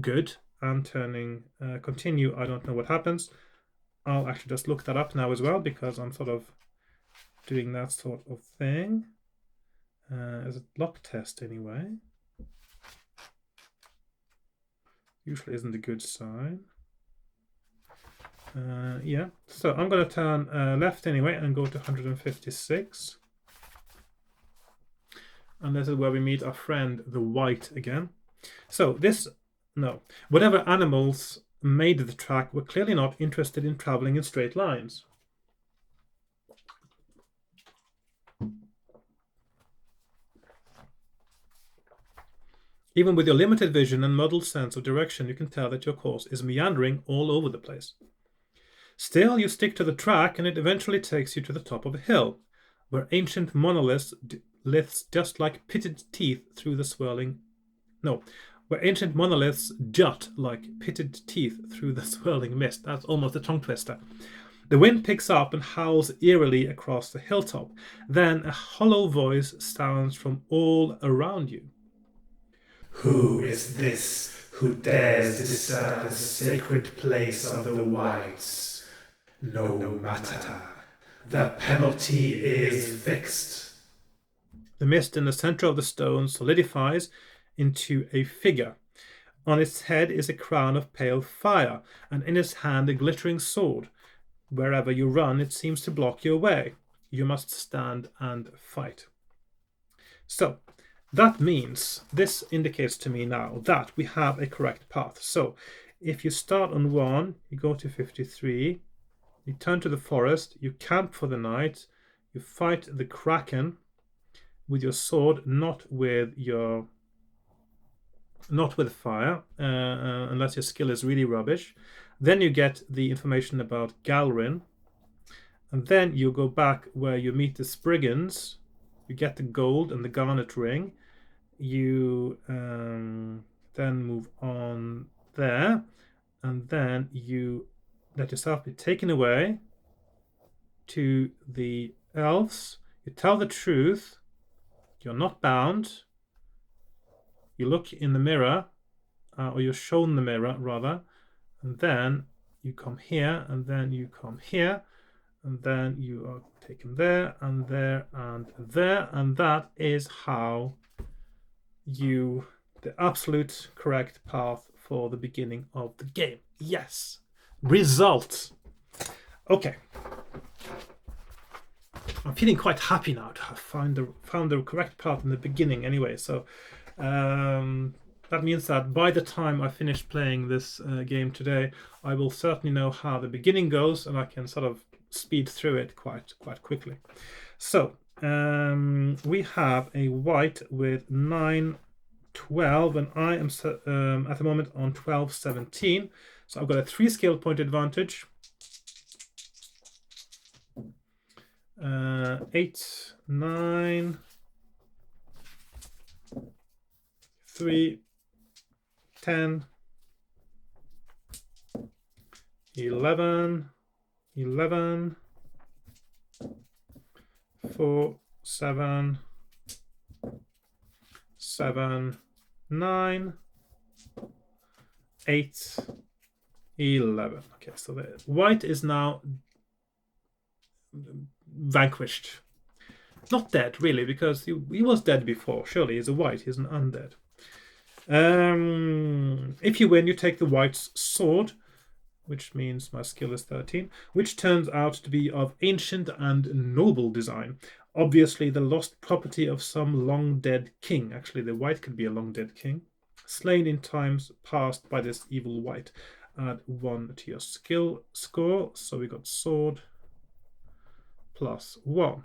Speaker 1: good, and turning continue, I don't know what happens. I'll actually just look that up now as well, because I'm sort of doing that sort of thing. As a block test anyway. Usually isn't a good sign. Yeah, so I'm going to turn left anyway and go to 156. And this is where we meet our friend the White again. So whatever animals made the track were clearly not interested in traveling in straight lines. Even with your limited vision and muddled sense of direction, you can tell that your course is meandering all over the place. Still, you stick to the track and it eventually takes you to the top of a hill, where ancient monoliths just like pitted teeth through the swirling... No, where ancient monoliths jut like pitted teeth through the swirling mist. That's almost a tongue twister. The wind picks up and howls eerily across the hilltop. Then a hollow voice sounds from all around you.
Speaker 2: Who is this who dares disturb the sacred place of the whites? No matter. The penalty is fixed.
Speaker 1: The mist in the center of the stone solidifies into a figure. On its head is a crown of pale fire, and in its hand a glittering sword. Wherever you run, it seems to block your way. You must stand and fight. So, that means, this indicates to me now that we have a correct path. So, if you start on 1, you go to 53, you turn to the forest, you camp for the night, you fight the Kraken with your sword, not with fire, unless your skill is really rubbish. Then you get the information about Galrin, and then you go back where you meet the Spriggans, you get the gold and the garnet ring, you then move on there, and then you let yourself be taken away to the elves. You tell the truth. You're not bound. You look in the mirror, or you're shown the mirror rather, and then you come here, and then you come here, and then you are taken there and there and there, and that is how the absolute correct path for the beginning of the game. Yes. Result. Okay. I'm feeling quite happy now to have found the correct path in the beginning anyway. So that means that by the time I finish playing this game today, I will certainly know how the beginning goes, and I can sort of speed through it quite quickly. So we have a white with 9, 12, and I am at the moment on 12, 17. So I've got a 3 skill point advantage. 8, 9, 3, 10, 11, 11, 4, 7, 7, 9, 8, 11. Okay, so the white is now vanquished. Not dead, really, because he was dead before. Surely he's a white, he's an undead. If you win, you take the white's sword, which means my skill is 13, which turns out to be of ancient and noble design. Obviously the lost property of some long-dead king. Actually, the white could be a long-dead king. Slain in times past by this evil white. Add 1 to your skill score. So we got sword plus 1.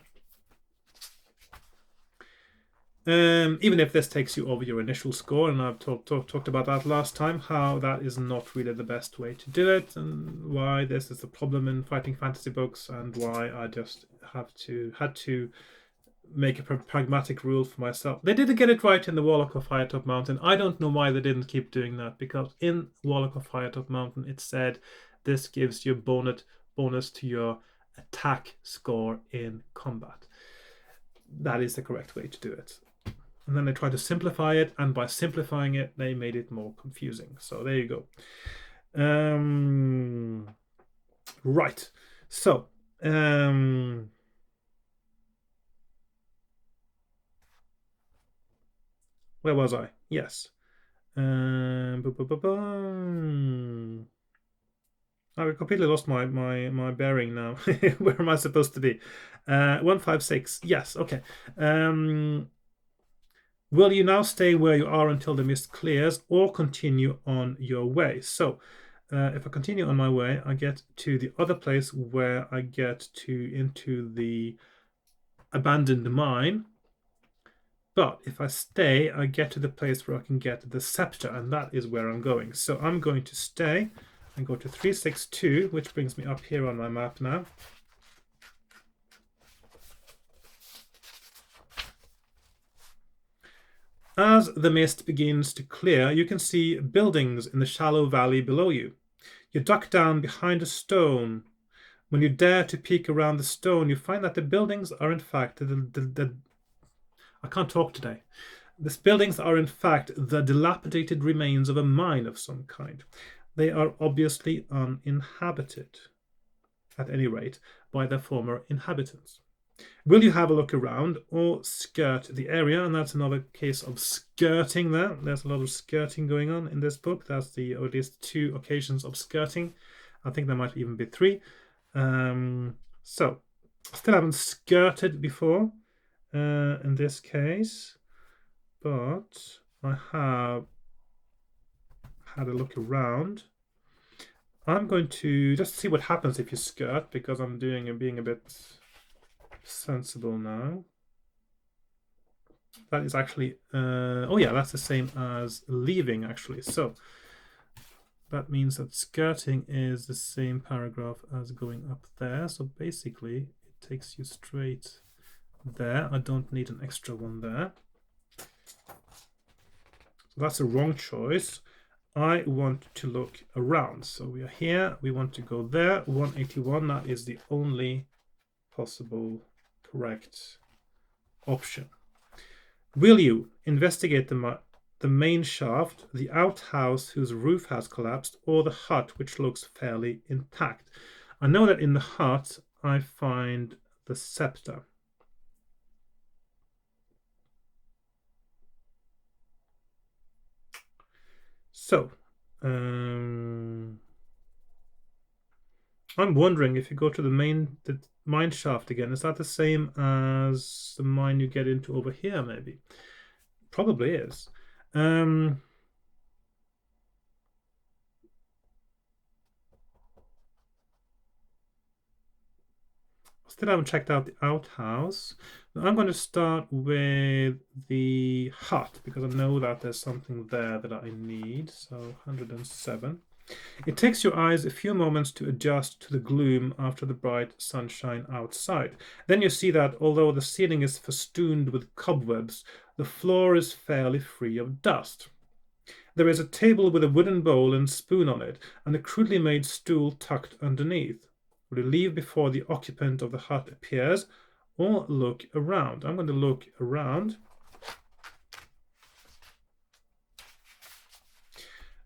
Speaker 1: Even if this takes you over your initial score, and I've talked about that last time, how that is not really the best way to do it, and why this is a problem in fighting fantasy books, and why I just had to make a pragmatic rule for myself. They didn't get it right in the Warlock of Firetop Mountain. I don't know why they didn't keep doing that, because in Warlock of Firetop Mountain it said this gives you bonus to your attack score in combat. That is the correct way to do it. And then they tried to simplify it, and by simplifying it, they made it more confusing. So there you go. Right. So, where was I? Yes. I completely lost my bearing now. Where am I supposed to be? 156. Yes. Okay. Will you now stay where you are until the mist clears, or continue on your way? So, if I continue on my way, I get to the other place where I get into the abandoned mine. But if I stay, I get to the place where I can get the scepter, and that is where I'm going. So I'm going to stay and go to 362, which brings me up here on my map now. As the mist begins to clear, you can see buildings in the shallow valley below you. You duck down behind a stone. When you dare to peek around the stone, you find that the buildings are in fact I can't talk today. These buildings are in fact the dilapidated remains of a mine of some kind. They are obviously uninhabited, at any rate, by their former inhabitants. Will you have a look around or skirt the area? And that's another case of skirting there. There's a lot of skirting going on in this book. That's or at least 2 occasions of skirting. I think there might even be 3. So, still haven't skirted before in this case, but I have had a look around. I'm going to just see what happens if you skirt, because I'm being a bit sensible now. That is actually oh yeah, that's the same as leaving actually. So that means that skirting is the same paragraph as going up there. So basically it takes you straight there. I don't need an extra one there. So that's the wrong choice. I want to look around. So we are here. We want to go there. 181. That is the only possible correct option. Will you investigate the main shaft, the outhouse whose roof has collapsed, or the hut which looks fairly intact? I know that in the hut I find the scepter. So, I'm wondering if you go to the mine shaft again, is that the same as the mine you get into over here, maybe? Probably is. Still haven't checked out the outhouse. I'm going to start with the hut because I know that there's something there that I need. So 107. It takes your eyes a few moments to adjust to the gloom after the bright sunshine outside. Then you see that although the ceiling is festooned with cobwebs, the floor is fairly free of dust. There is a table with a wooden bowl and spoon on it, and a crudely made stool tucked underneath. Will you leave before the occupant of the hut appears, or look around? I'm going to look around.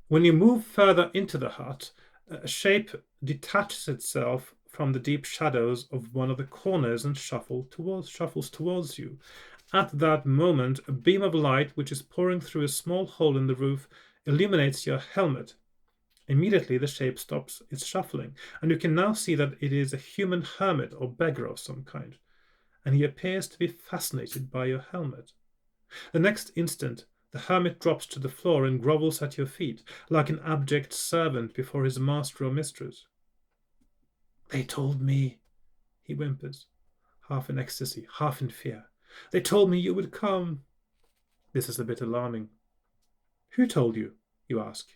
Speaker 1: When you move further into the hut, a shape detaches itself from the deep shadows of one of the corners and shuffles towards you. At that moment, a beam of light, which is pouring through a small hole in the roof, illuminates your helmet. Immediately, the shape stops its shuffling, and you can now see that it is a human hermit or beggar of some kind, and he appears to be fascinated by your helmet. The next instant, the hermit drops to the floor and grovels at your feet, like an abject servant before his master or mistress. They told me, he whimpers, half in ecstasy, half in fear. They told me you would come. This is a bit alarming. Who told you? You ask.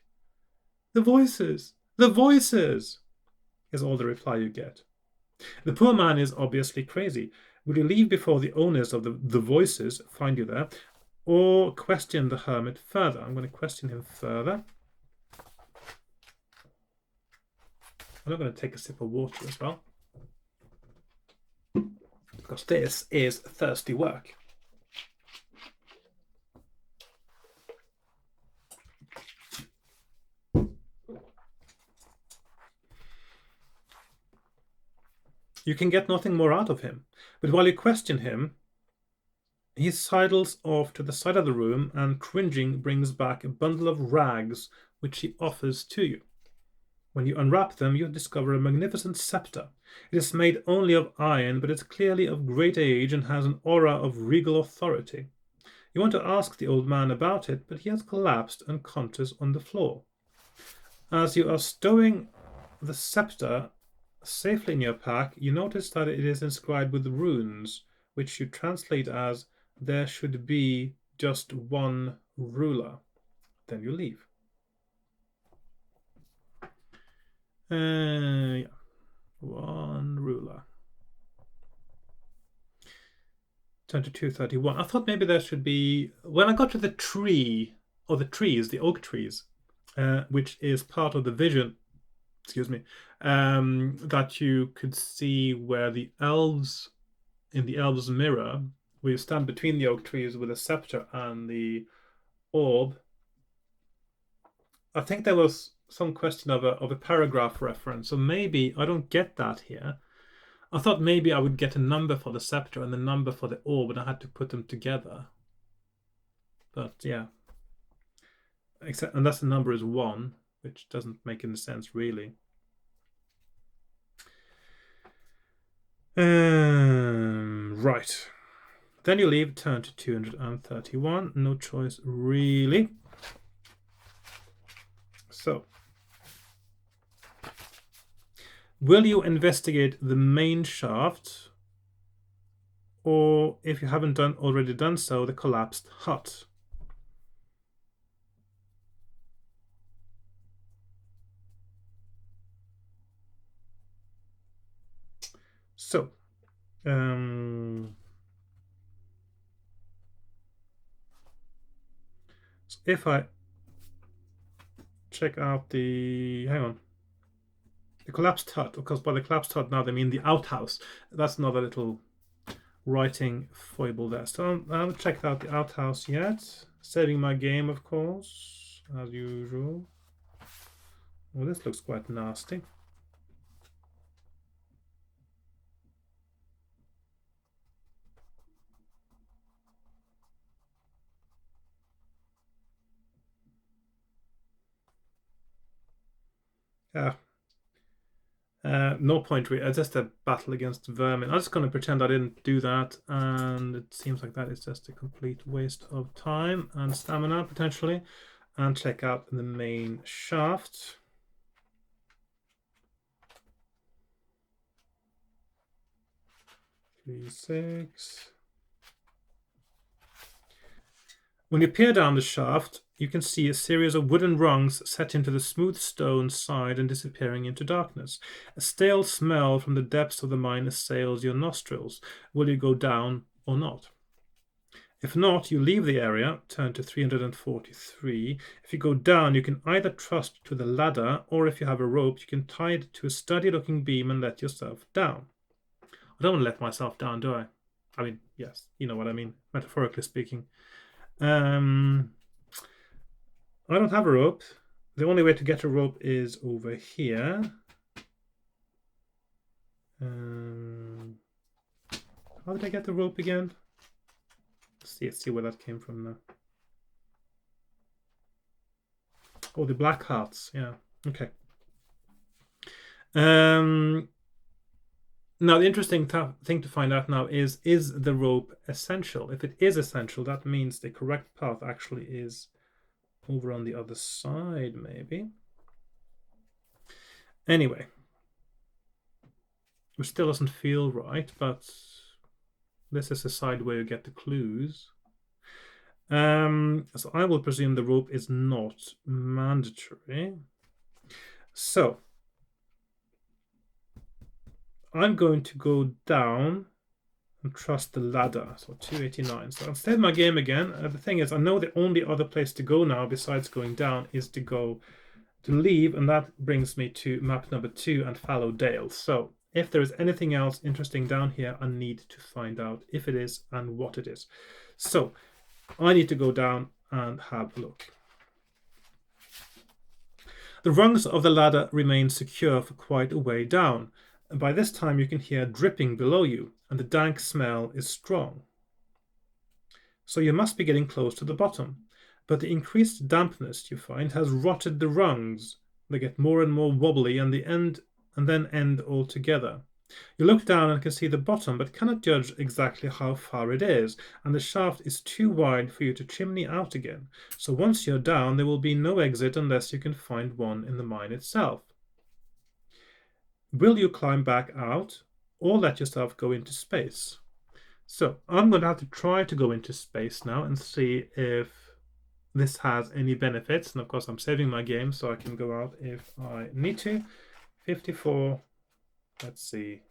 Speaker 1: The voices! The voices! Is all the reply you get. The poor man is obviously crazy. Will you leave before the owners of the voices find you there, or question the hermit further? I'm going to question him further. I'm going to take a sip of water as well, because this is thirsty work. You can get nothing more out of him, but while you question him, he sidles off to the side of the room and, cringing, brings back a bundle of rags which he offers to you. When you unwrap them, you discover a magnificent scepter. It is made only of iron, but it's clearly of great age and has an aura of regal authority. You want to ask the old man about it, but he has collapsed unconscious on the floor. As you are stowing the scepter safely in your pack, you notice that it is inscribed with runes, which you translate as, "There should be just one ruler." Then you leave. Yeah. One ruler. 2231. I thought maybe there should be, when I got to the tree, or the trees, the oak trees, which is part of the vision, that you could see where the elves, in the elves' mirror, where you stand between the oak trees with a scepter and the orb. I think there was some question of a paragraph reference, so maybe I don't get that here. I thought maybe I would get a number for the scepter and the number for the orb, and I had to put them together. But yeah, unless the number is 1, which doesn't make any sense really. Right. Then you leave, turn to 231. No choice really. So, will you investigate the main shaft, or if you haven't already done so, the collapsed hut? So, if I check out the, hang on, the collapsed hut, of course by the collapsed hut now they mean the outhouse. That's another little writing foible there. So I haven't checked out the outhouse yet. Saving my game, of course, as usual. Well, this looks quite nasty. Yeah. No point really. It's just a battle against vermin. I'm just going to pretend I didn't do that, and it seems like that is just a complete waste of time and stamina potentially. And check out the main shaft. Three, 6. When you peer down the shaft, you can see a series of wooden rungs set into the smooth stone side and disappearing into darkness. A stale smell from the depths of the mine assails your nostrils. Will you go down or not? If not, you leave the area, turn to 343. If you go down, you can either trust to the ladder, or if you have a rope, you can tie it to a sturdy-looking beam and let yourself down. I don't want to let myself down, do I? I mean, yes, you know what I mean, metaphorically speaking. I don't have a rope. The only way to get a rope is over here. How did I get the rope again? Let's see where that came from now. Oh, the black hearts. Yeah. Okay. Now, the interesting thing to find out now is the rope essential? If it is essential, that means the correct path actually is over on the other side, maybe. Anyway, which still doesn't feel right, but this is the side where you get the clues. So I will presume the rope is not mandatory. So I'm going to go down and trust the ladder. So 289. So I'll save my game again. The thing is, I know the only other place to go now besides going down is to leave, and that brings me to map number 2 and Fallow Dale. So if there is anything else interesting down here, I need to find out if it is and what it is. So I need to go down and have a look. The rungs of the ladder remain secure for quite a way down, and by this time you can hear dripping below you, and the dank smell is strong. So you must be getting close to the bottom, but the increased dampness you find has rotted the rungs. They get more and more wobbly and then end altogether. You look down and can see the bottom, but cannot judge exactly how far it is, and the shaft is too wide for you to chimney out again. So once you're down, there will be no exit unless you can find one in the mine itself. Will you climb back out or let yourself go into space? So I'm going to have to try to go into space now and see if this has any benefits. And of course, I'm saving my game so I can go out if I need to. 54. Let's see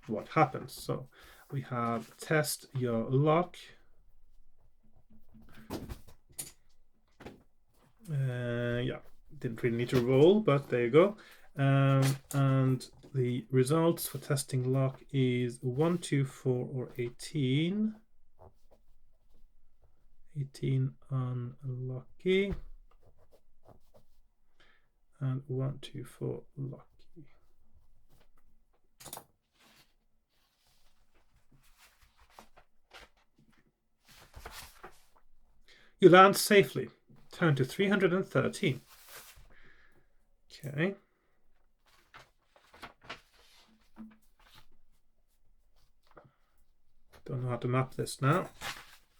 Speaker 1: what happens. So we have test your luck. Yeah, didn't really need to roll, but there you go. And the results for testing luck is 1, 2, 4, or 18. 18 unlucky. And 1, 2, 4 lucky. You land safely. Turn to 313. Okay. Don't know how to map this now.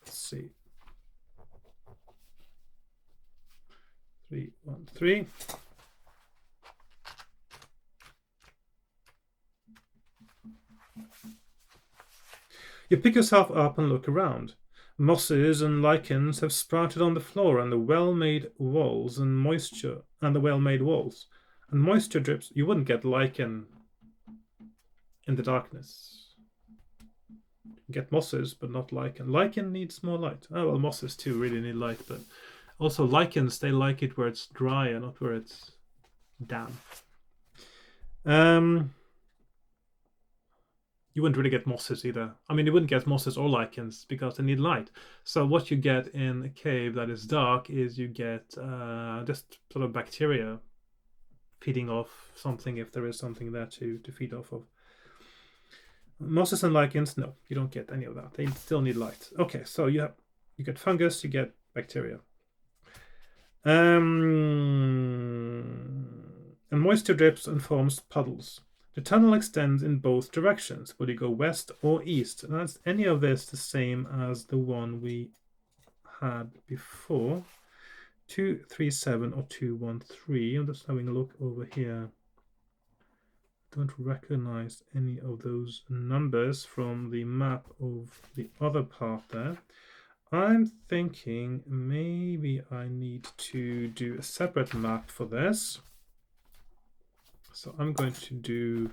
Speaker 1: Let's see. 313. You pick yourself up and look around. Mosses and lichens have sprouted on the floor and the well-made walls and moisture drips. You wouldn't get lichen in the darkness. You get mosses, but not lichen. Lichen needs more light. Oh well, mosses too really need light, but Also, lichens, they like it where it's dry and not where it's damp. You wouldn't really get mosses either. I mean, you wouldn't get mosses or lichens because they need light. So what you get in a cave that is dark is you get just sort of bacteria feeding off something if there is something there to feed off of. Mosses and lichens, no, you don't get any of that. They still need light. Okay, so you get fungus, you get bacteria. And moisture drips and forms puddles. The tunnel extends in both directions. Will you go west or east? And that's any of this the same as the one we had before. 237 or 213. I'm just having a look over here. Don't recognize any of those numbers from the map of the other part there. I'm thinking maybe I need to do a separate map for this. So I'm going to do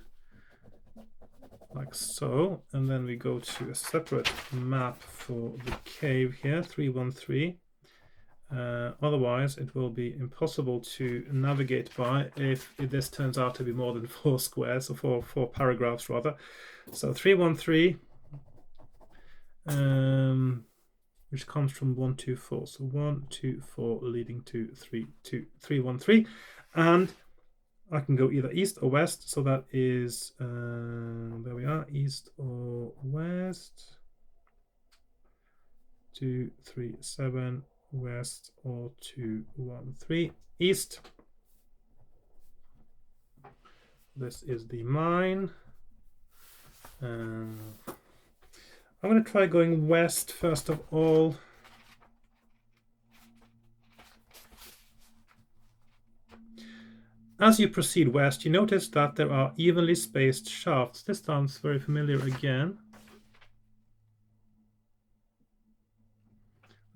Speaker 1: like so, and then we go to a separate map for the cave here, 313. Otherwise, it will be impossible to navigate by if this turns out to be more than 4 squares, or four paragraphs rather. So 313, which comes from 124. So 124 leading to 313, and I can go either east or west. So that is there we are, east or west. 237 west or 213 east. This is the mine. I'm going to try going west first of all. As you proceed west, you notice that there are evenly spaced shafts. This sounds very familiar again.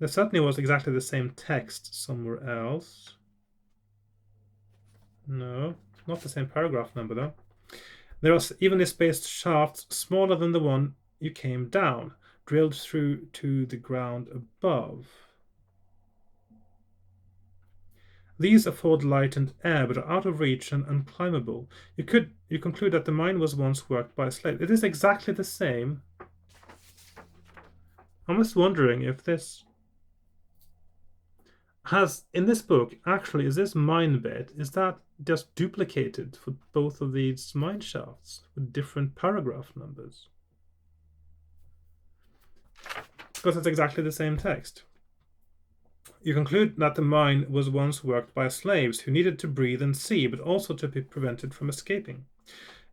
Speaker 1: There certainly was exactly the same text somewhere else. No, not the same paragraph number though. There are evenly spaced shafts smaller than the one you came down, drilled through to the ground above. These afford light and air, but are out of reach and unclimbable. You conclude that the mine was once worked by slaves. It is exactly the same. I'm just wondering if this has, in this book, actually, is this mine bit, is that just duplicated for both of these mine shafts with different paragraph numbers? Because it's exactly the same text. You conclude that the mine was once worked by slaves who needed to breathe and see, but also to be prevented from escaping.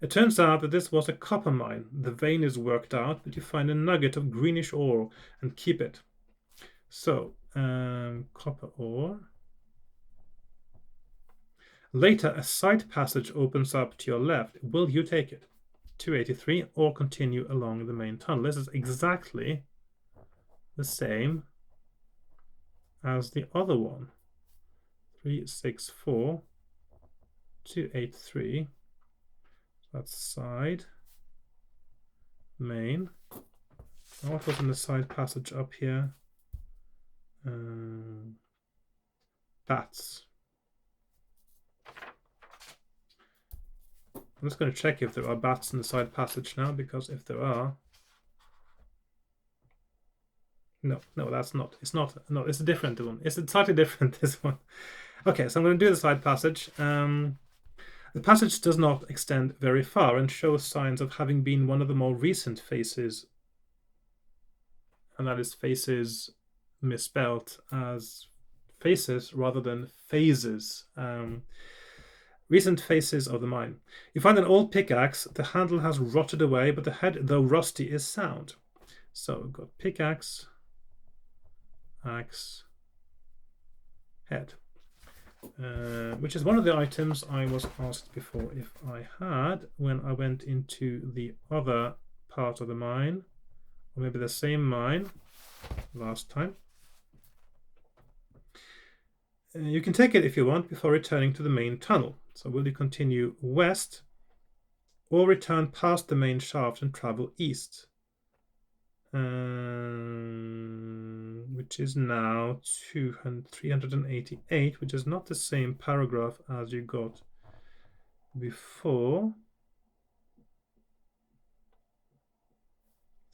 Speaker 1: It turns out that this was a copper mine. The vein is worked out, but you find a nugget of greenish ore and keep it. So, copper ore. Later, a side passage opens up to your left. Will you take it? 283, or continue along the main tunnel. This is exactly the same as the other one. 364, 283. That's side, main. Now what was in the side passage up here? Bats. I'm just going to check if there are bats in the side passage now, because if there are, no, that's not. It's not. No, it's a different one. It's slightly different, this one. Okay, so I'm going to do the side passage. The passage does not extend very far and shows signs of having been one of the more recent phases, and that is faces misspelt as faces rather than phases. Recent phases of the mine. You find an old pickaxe. The handle has rotted away, but the head, though rusty, is sound. So we've got pickaxe, axe, head, which is one of the items I was asked before if I had when I went into the other part of the mine, or maybe the same mine last time. You can take it if you want before returning to the main tunnel. So will you continue west or return past the main shaft and travel east? Which which is now 388, which is not the same paragraph as you got before.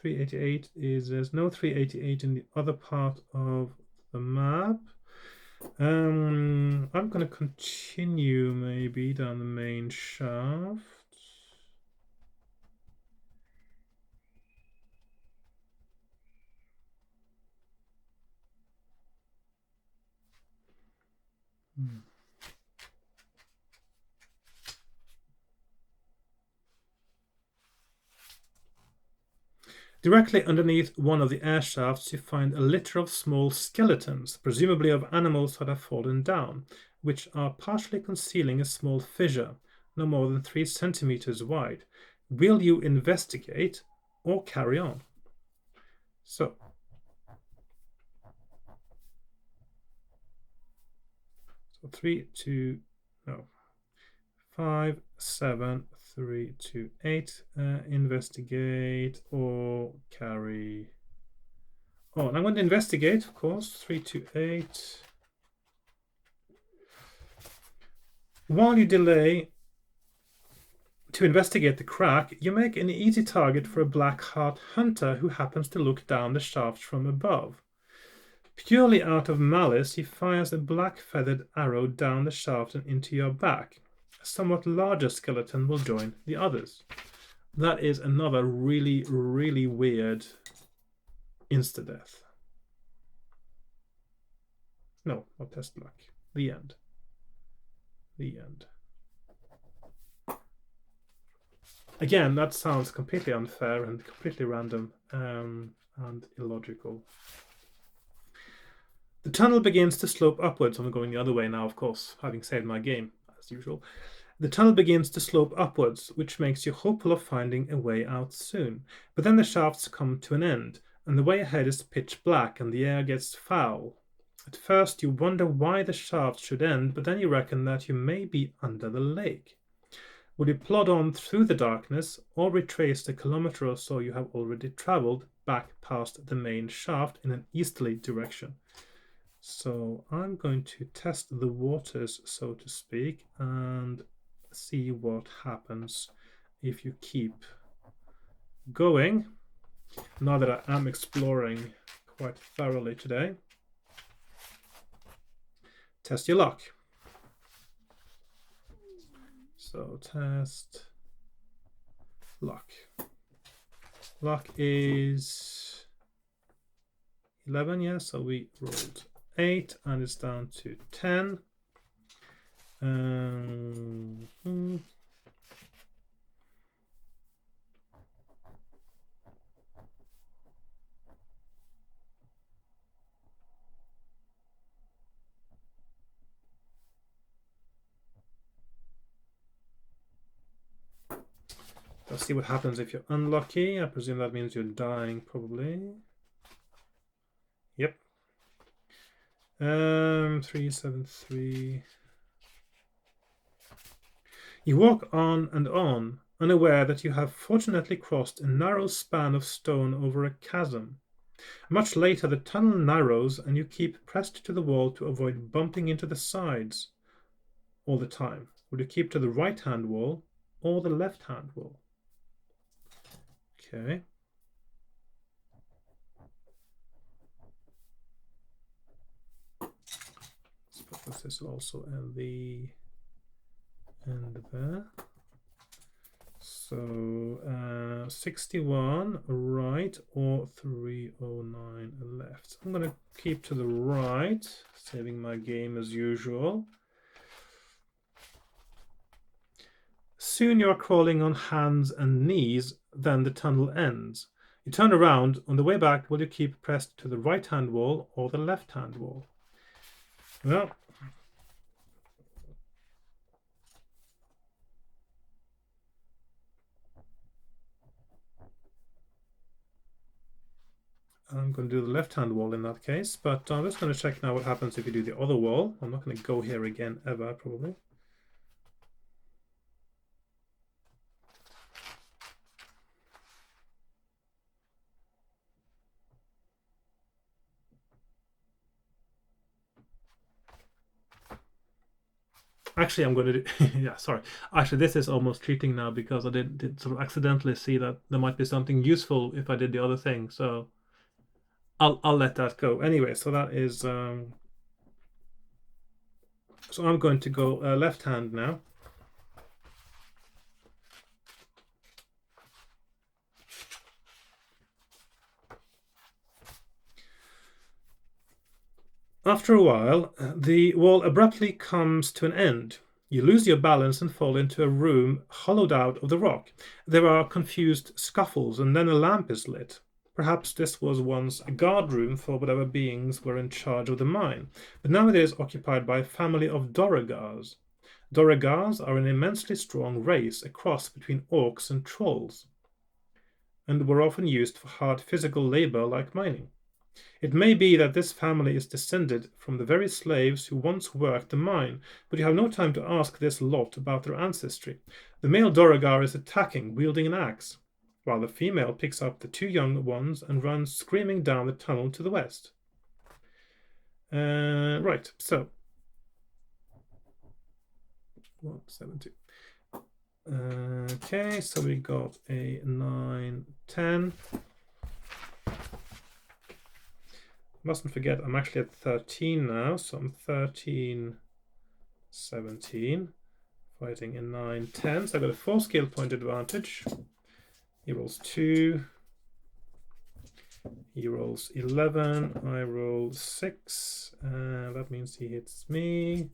Speaker 1: 388 is, there's no 388 in the other part of the map. I'm going to continue maybe down the main shaft. Directly underneath one of the air shafts, you find a litter of small skeletons, presumably of animals that have fallen down, which are partially concealing a small fissure, no more than 3 centimeters wide. Will you investigate or carry on? So 3, 2, no. 5, 7, 3, 2, 8. Investigate or carry. Oh, and I'm going to investigate, of course. 3, 2, 8. While you delay to investigate the crack, you make an easy target for a black heart hunter who happens to look down the shaft from above. Purely out of malice, he fires a black-feathered arrow down the shaft and into your back. A somewhat larger skeleton will join the others. That is another really, really weird insta-death. No, not test luck. The end. The end. Again, that sounds completely unfair and completely random and illogical. The tunnel begins to slope upwards. I'm going the other way now, of course, having saved my game, as usual. The tunnel begins to slope upwards, which makes you hopeful of finding a way out soon. But then the shafts come to an end, and the way ahead is pitch black and the air gets foul. At first you wonder why the shaft should end, but then you reckon that you may be under the lake. Will you plod on through the darkness, or retrace the kilometer or so you have already travelled back past the main shaft in an easterly direction? So I'm going to test the waters, so to speak, and see what happens if you keep going. Now that I am exploring quite thoroughly today. Test your luck. So test luck. Luck is 11, yeah, so we rolled 8 and it's down to 10. Let's see what happens if you're unlucky. I presume that means you're dying, probably. Yep. 373. You walk on and on, unaware that you have fortunately crossed a narrow span of stone over a chasm. Much later the tunnel narrows and you keep pressed to the wall to avoid bumping into the sides all the time. Will you keep to the right-hand wall or the left-hand wall? Okay. Suppose this will also end the end there. So 61 right or 309 left. So I'm going to keep to the right, saving my game as usual. Soon you are crawling on hands and knees, then the tunnel ends. You turn around. On the way back, will you keep pressed to the right-hand wall or the left-hand wall? Well, I'm going to do the left-hand wall in that case, but I'm just going to check now what happens if you do the other wall. I'm not going to go here again ever, probably. Actually, I'm going to do... yeah, sorry. Actually, this is almost cheating now because I did sort of accidentally see that there might be something useful if I did the other thing. So I'll let that go. Anyway, so that is... so I'm going to go left hand now. After a while, the wall abruptly comes to an end. You lose your balance and fall into a room hollowed out of the rock. There are confused scuffles, and then a lamp is lit. Perhaps this was once a guard room for whatever beings were in charge of the mine, but now it is occupied by a family of Doragars. Doragars are an immensely strong race, a cross between orcs and trolls, and were often used for hard physical labor like mining. It may be that this family is descended from the very slaves who once worked the mine, but you have no time to ask this lot about their ancestry. The male Doragar is attacking, wielding an axe, while the female picks up the two young ones and runs screaming down the tunnel to the west. Right, so 170. Okay, so we got a 9, 10. Mustn't forget I'm actually at 13 now, so I'm 13, 17, fighting in 9, 10. So I got a 4 skill point advantage. He rolls 2. He rolls 11. I roll 6. That means he hits me.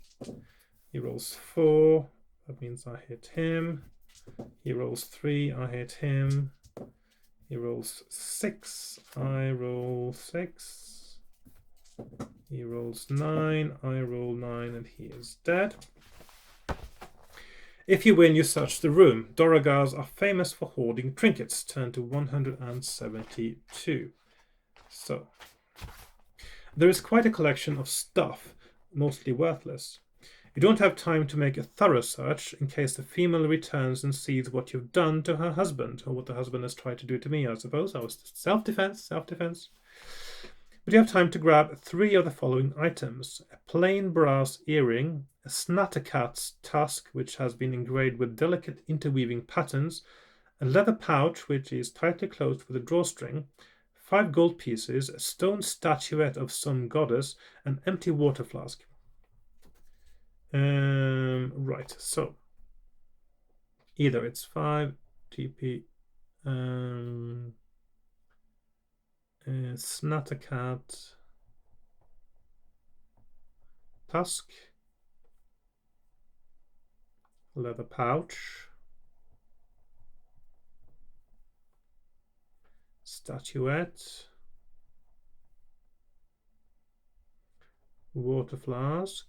Speaker 1: He rolls 4. That means I hit him. He rolls 3. I hit him. He rolls 6. I roll 6. He rolls 9, I roll 9, and he is dead. If you win, you search the room. Doragars are famous for hoarding trinkets. Turn to 172. So, there is quite a collection of stuff, mostly worthless. You don't have time to make a thorough search in case the female returns and sees what you've done to her husband, or what the husband has tried to do to me, I suppose. That was self-defense, self-defense. But you have time to grab 3 of the following items: a plain brass earring, a snattercat's tusk, which has been engraved with delicate interweaving patterns, a leather pouch, which is tightly closed with a drawstring, 5 gold pieces, a stone statuette of some goddess, an empty water flask. Right, so either it's 5 TP, snattercat, tusk, leather pouch, statuette, water flask,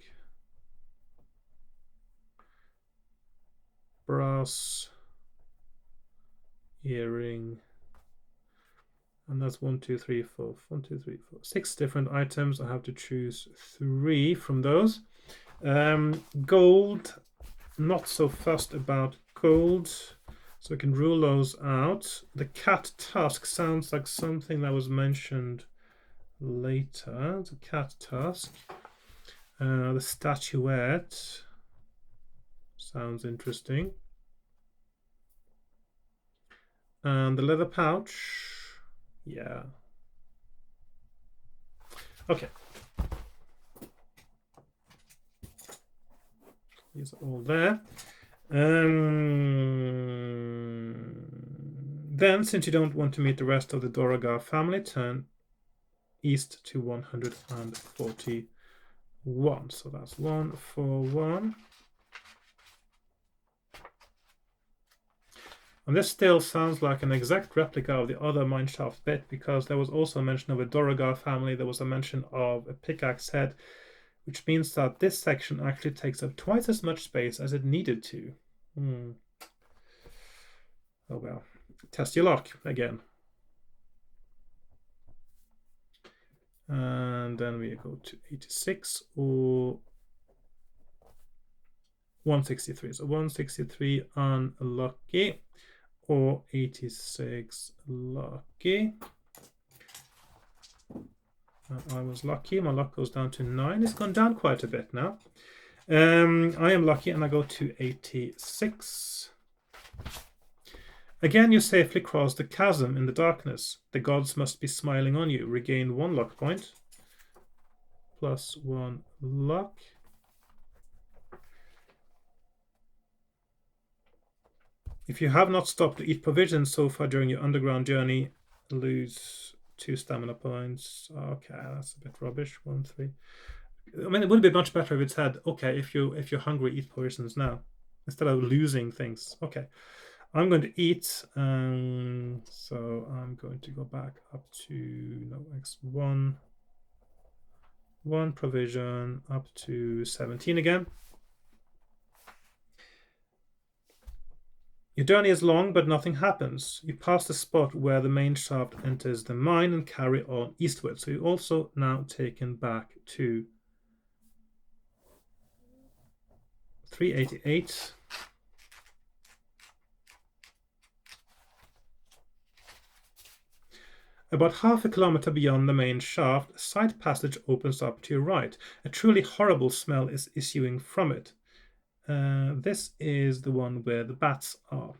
Speaker 1: brass earring, and that's 1, 2, 3, 4, 1, 2, 3, 4, 6 different items. I have to choose 3 from those. Gold, not so fussed about gold, so we can rule those out. The cat tusk sounds like something that was mentioned later. The cat tusk. The statuette sounds interesting. And the leather pouch. Yeah. Okay. These are all there. Then, since you don't want to meet the rest of the Doragar family, turn east to 141. So that's 141. And this still sounds like an exact replica of the other mineshaft bit, because there was also a mention of a Doragar family, there was a mention of a pickaxe head, which means that this section actually takes up twice as much space as it needed to. Oh well. Test your luck again. And then we go to 86 or 163. So 163 unlucky. Or 86 lucky. I was lucky. My luck goes down to 9. It's gone down quite a bit now. I am lucky and I go to 86. Again, you safely cross the chasm in the darkness. The gods must be smiling on you. Regain 1 luck point. +1 luck. If you have not stopped to eat provisions so far during your underground journey, lose 2 stamina points. Okay, that's a bit rubbish. 1, 3. I mean, it would be much better if it said, okay, if you're hungry, eat provisions now, instead of losing things. Okay, I'm going to eat. So I'm going to go back up to X1. 1 provision up to 17 again. Your journey is long, but nothing happens. You pass the spot where the main shaft enters the mine and carry on eastward. So you're also now taken back to 388. About half a kilometer beyond the main shaft, a side passage opens up to your right. A truly horrible smell is issuing from it. This is the one where the bats are.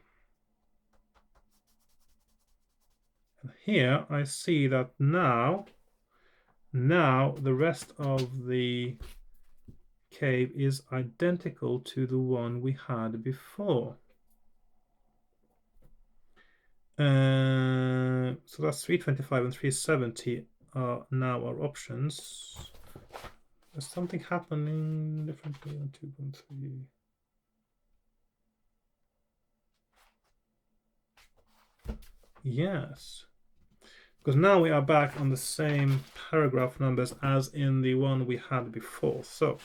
Speaker 1: And here I see that now the rest of the cave is identical to the one we had before. So that's 325 and 370 are now our options. There's something happening differently on 2.3. Yes, because now we are back on the same paragraph numbers as in the one we had before. So,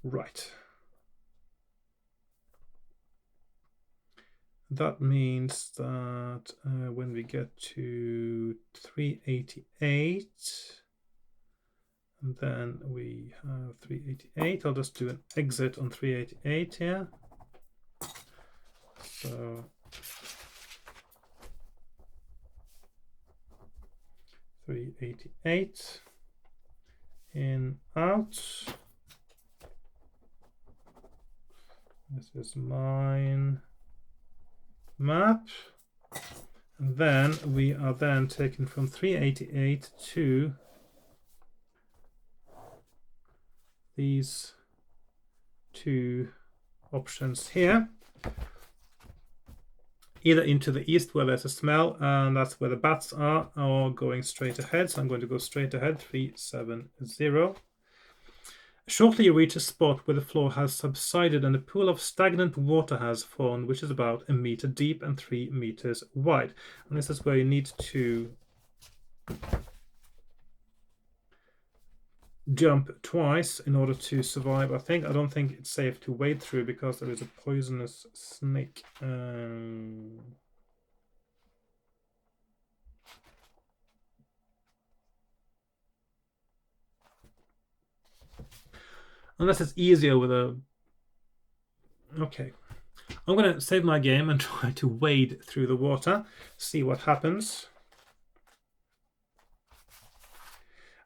Speaker 1: right. That means that when we get to 388, and then we have 388, I'll just do an exit on 388 here. So 388 in, out. This is mine map, and then we are then taken from 388 to these 2 options here, either into the east where there's a smell and that's where the bats are, or going straight ahead. So I'm going to go straight ahead, 370. Shortly you reach a spot where the floor has subsided and a pool of stagnant water has formed, which is about 1 meter deep and 3 meters wide. And this is where you need to jump twice in order to survive. I don't think it's safe to wade through because there is a poisonous snake. Unless it's easier with a... Okay. I'm going to save my game and try to wade through the water, see what happens.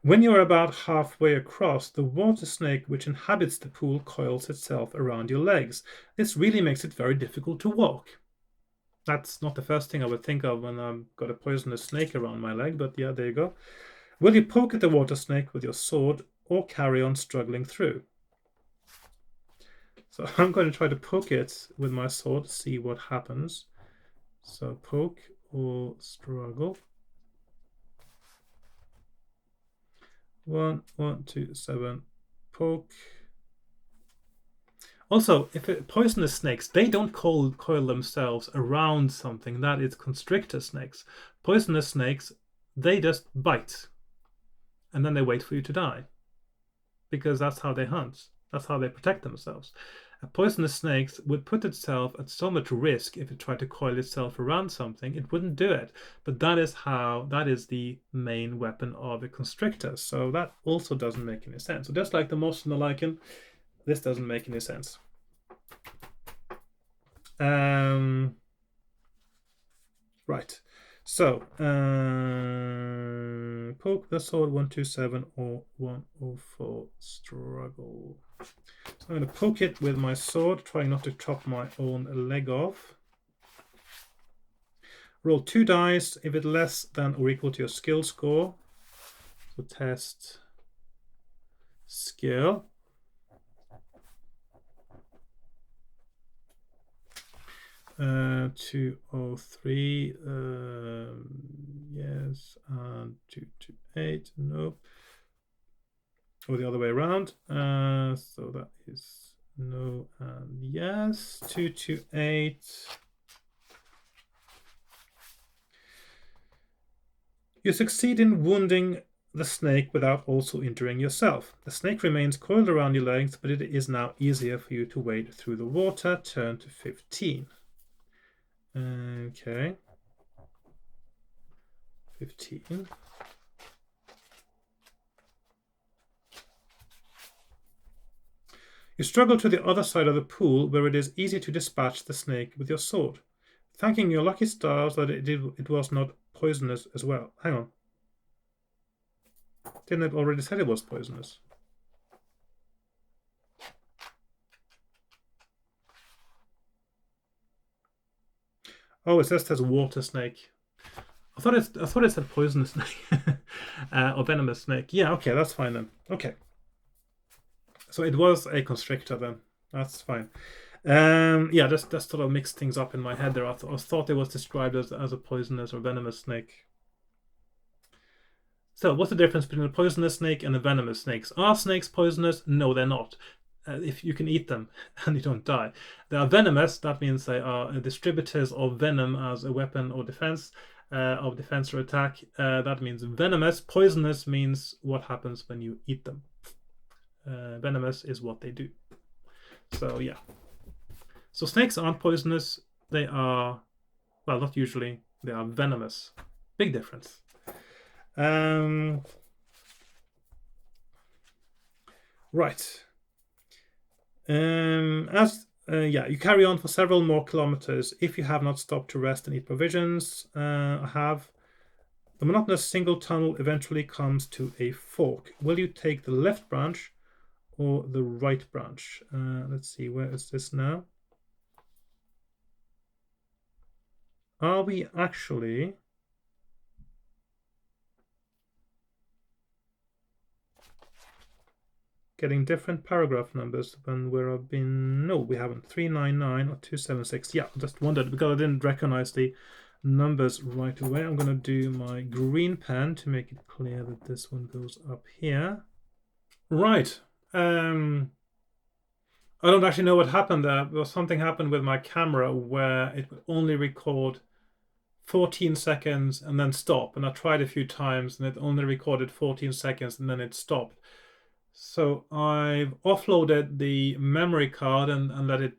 Speaker 1: When you are about halfway across, the water snake which inhabits the pool coils itself around your legs. This really makes it very difficult to walk. That's not the first thing I would think of when I've got a poisonous snake around my leg, but yeah, there you go. Will you poke at the water snake with your sword or carry on struggling through? So I'm going to try to poke it with my sword, see what happens. So poke or struggle. 1, 1, 2, 7, poke. Also, if poisonous snakes, they don't coil themselves around something. That is constrictor snakes. Poisonous snakes, they just bite. And then they wait for you to die. Because that's how they hunt. That's how they protect themselves. A poisonous snake would put itself at so much risk if it tried to coil itself around something. It wouldn't do it. But that is the main weapon of a constrictor. So that also doesn't make any sense. So just like the moss and the lichen, this doesn't make any sense. Right. So Poke the sword 127 or 104. Struggle. So I'm going to poke it with my sword, trying not to chop my own leg off. Roll 2 dice if it's less than or equal to your skill score. So test skill. Uh, 203, yes, and 228, nope. Or the other way around. So that is no and yes. 228. You succeed in wounding the snake without also injuring yourself. The snake remains coiled around your legs, but it is now easier for you to wade through the water. Turn to 15. Okay. 15. You struggle to the other side of the pool, where it is easy to dispatch the snake with your sword, thanking your lucky stars that it was not poisonous as well. Hang on. Didn't it already said it was poisonous? Oh, it says there's a water snake. I thought it said poisonous snake or venomous snake. Yeah, okay, that's fine then. Okay. So it was a constrictor then. That's fine. Yeah, just sort of mixed things up in my head there. I thought it was described as a poisonous or venomous snake. So what's the difference between a poisonous snake and a venomous snake? Are snakes poisonous? No, they're not. If you can eat them and you don't die. They are venomous. That means they are distributors of venom as a weapon or defense or attack. That means venomous. Poisonous means what happens when you eat them. Venomous is what they do. So yeah. So snakes aren't poisonous. They are, well, not usually. They are venomous. Big difference. Right. You carry on for several more kilometers if you have not stopped to rest and eat provisions. The monotonous single tunnel eventually comes to a fork. Will you take the left branch or the right branch? Let's see, where is this now? Are we actually getting different paragraph numbers than where I've been? No, we haven't. 399 or 276. Yeah, I just wondered because I didn't recognize the numbers right away. I'm going to do my green pen to make it clear that this one goes up here. Right. I don't actually know what happened there. There was something happened with my camera where it would only record 14 seconds and then stop. And I tried a few times and it only recorded 14 seconds and then it stopped. So I've offloaded the memory card and let it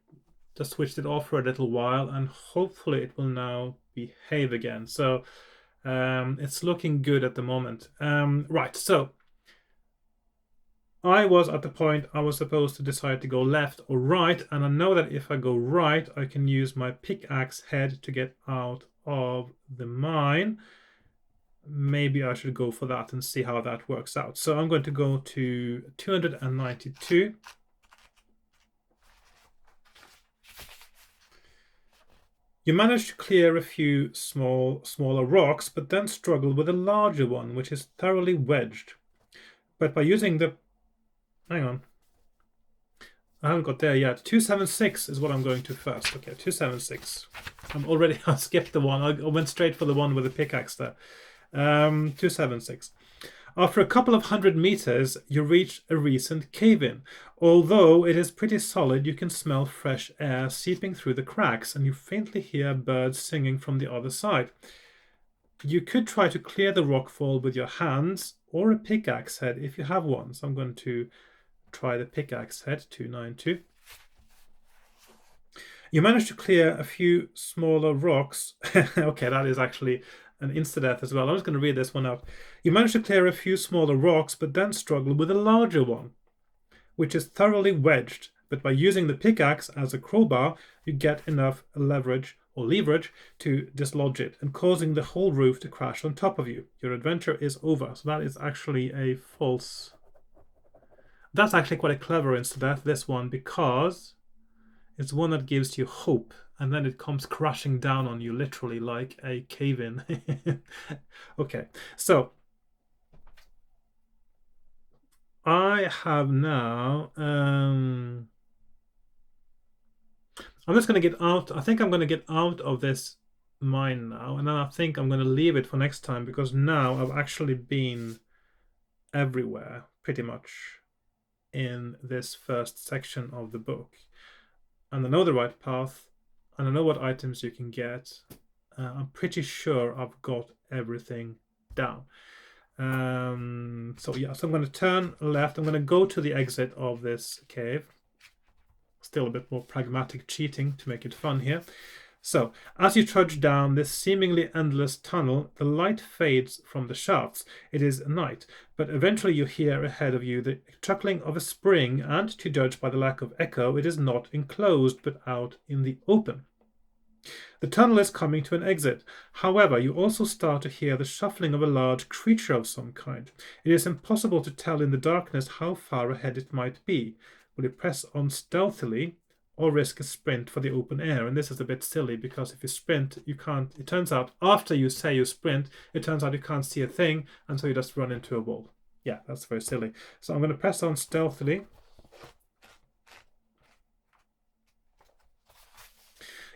Speaker 1: just switched it off for a little while, and hopefully it will now behave again. So it's looking good at the moment. Right, so I was at the point I was supposed to decide to go left or right, and I know that if I go right, I can use my pickaxe head to get out of the mine. Maybe I should go for that and see how that works out. So I'm going to go to 292. You manage to clear a few smaller rocks, but then struggle with a larger one, which is thoroughly wedged. But by using the... Hang on. I haven't got there yet. 276 is what I'm going to first. Okay, 276. I skipped the one. I went straight for the one with the pickaxe there. 276. After a couple of 100 meters, you reach a recent cave-in. Although it is pretty solid, you can smell fresh air seeping through the cracks, and you faintly hear birds singing from the other side. You could try to clear the rockfall with your hands or a pickaxe head if you have one. So I'm going to try the pickaxe head, 292. You manage to clear a few smaller rocks. Okay, that is actually an insta-death as well. I'm just going to read this one out. You manage to clear a few smaller rocks, but then struggle with a larger one, which is thoroughly wedged. But by using the pickaxe as a crowbar, you get enough leverage or leverage to dislodge it and causing the whole roof to crash on top of you. Your adventure is over. So that is actually a false. That's actually quite a clever incident, this one, because it's one that gives you hope and then it comes crashing down on you literally like a cave-in. Okay, so I have now I'm just going to get out. I think I'm going to get out of this mine now, and then I think I'm going to leave it for next time, because now I've actually been everywhere pretty much in this first section of the book, and I know the right path and I know what items you can get. I'm pretty sure I've got everything down. So yeah, so I'm going to turn left. I'm going to go to the exit of this cave. Still a bit more pragmatic cheating to make it fun here. So, as you trudge down this seemingly endless tunnel, the light fades from the shafts. It is night, but eventually you hear ahead of you the chuckling of a spring, and to judge by the lack of echo, it is not enclosed, but out in the open. The tunnel is coming to an exit. However, you also start to hear the shuffling of a large creature of some kind. It is impossible to tell in the darkness how far ahead it might be. Will you press on stealthily or risk a sprint for the open air? And this is a bit silly, because if you sprint, you can't. It turns out after you say you sprint, it turns out you can't see a thing, and so you just run into a wall. Yeah, that's very silly. So I'm going to press on stealthily.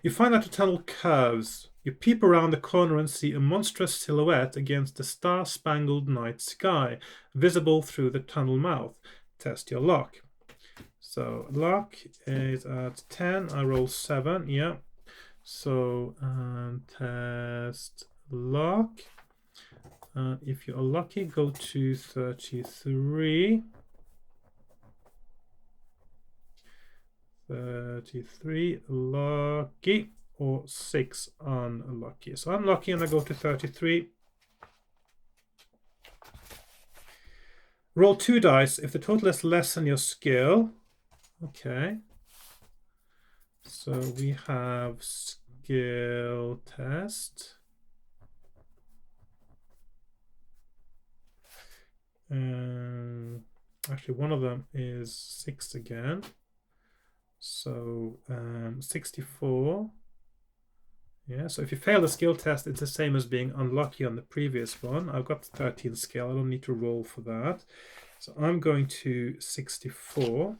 Speaker 1: You find that the tunnel curves. You peep around the corner and see a monstrous silhouette against the star-spangled night sky, visible through the tunnel mouth. Test your luck. So luck is at 10. I roll 7. Yeah. So test luck. If you are lucky, go to 33. 33 lucky, or 6 unlucky. So I'm lucky and I go to 33. Roll 2 dice. If the total is less than your skill. Okay. So we have skill test. Actually, one of them is 6 again. So 64. Yeah, so if you fail the skill test, it's the same as being unlucky on the previous one. I've got 13 skill. I don't need to roll for that. So I'm going to 64.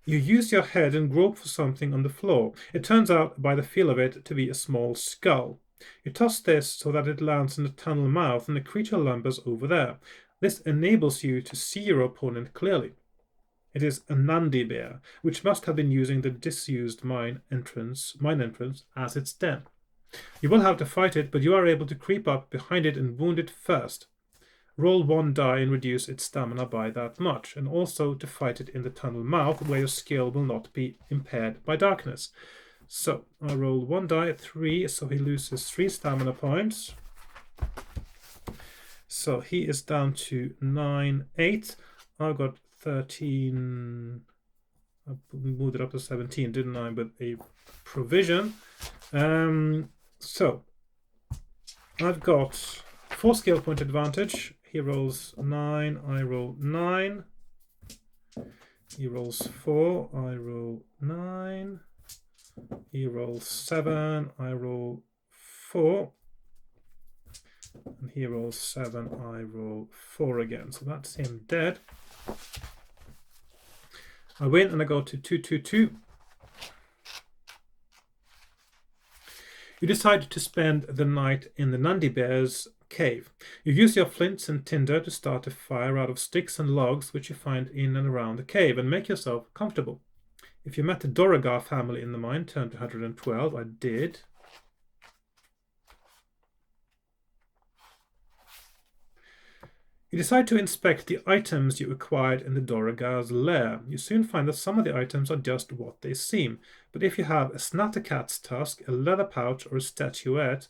Speaker 1: You use your head and grope for something on the floor. It turns out, by the feel of it, to be a small skull. You toss this so that it lands in the tunnel mouth, and the creature lumbers over there. This enables you to see your opponent clearly. It is a Nandi bear, which must have been using the disused mine entrance as its den. You will have to fight it, but you are able to creep up behind it and wound it first. Roll 1 die and reduce its stamina by that much, and also to fight it in the tunnel mouth, where your skill will not be impaired by darkness. So I roll 1 die, 3, so he loses 3 stamina points. So he is down to 9, 8. I got 13. I moved it up to 17, didn't I? With a provision. So I've got 4 skill point advantage. He rolls 9, I roll 9. He rolls 4, I roll 9. He rolls 7, I roll 4. And he rolls 7, I roll 4 again. So that's him dead. I win and I go to 222. You decide to spend the night in the Nandi Bear's cave. You use your flints and tinder to start a fire out of sticks and logs which you find in and around the cave, and make yourself comfortable. If you met the Doragar family in the mine, turn to 112. I did. You decide to inspect the items you acquired in the Doragar's lair. You soon find that some of the items are just what they seem, but if you have a Snattercat's tusk, a leather pouch, or a statuette,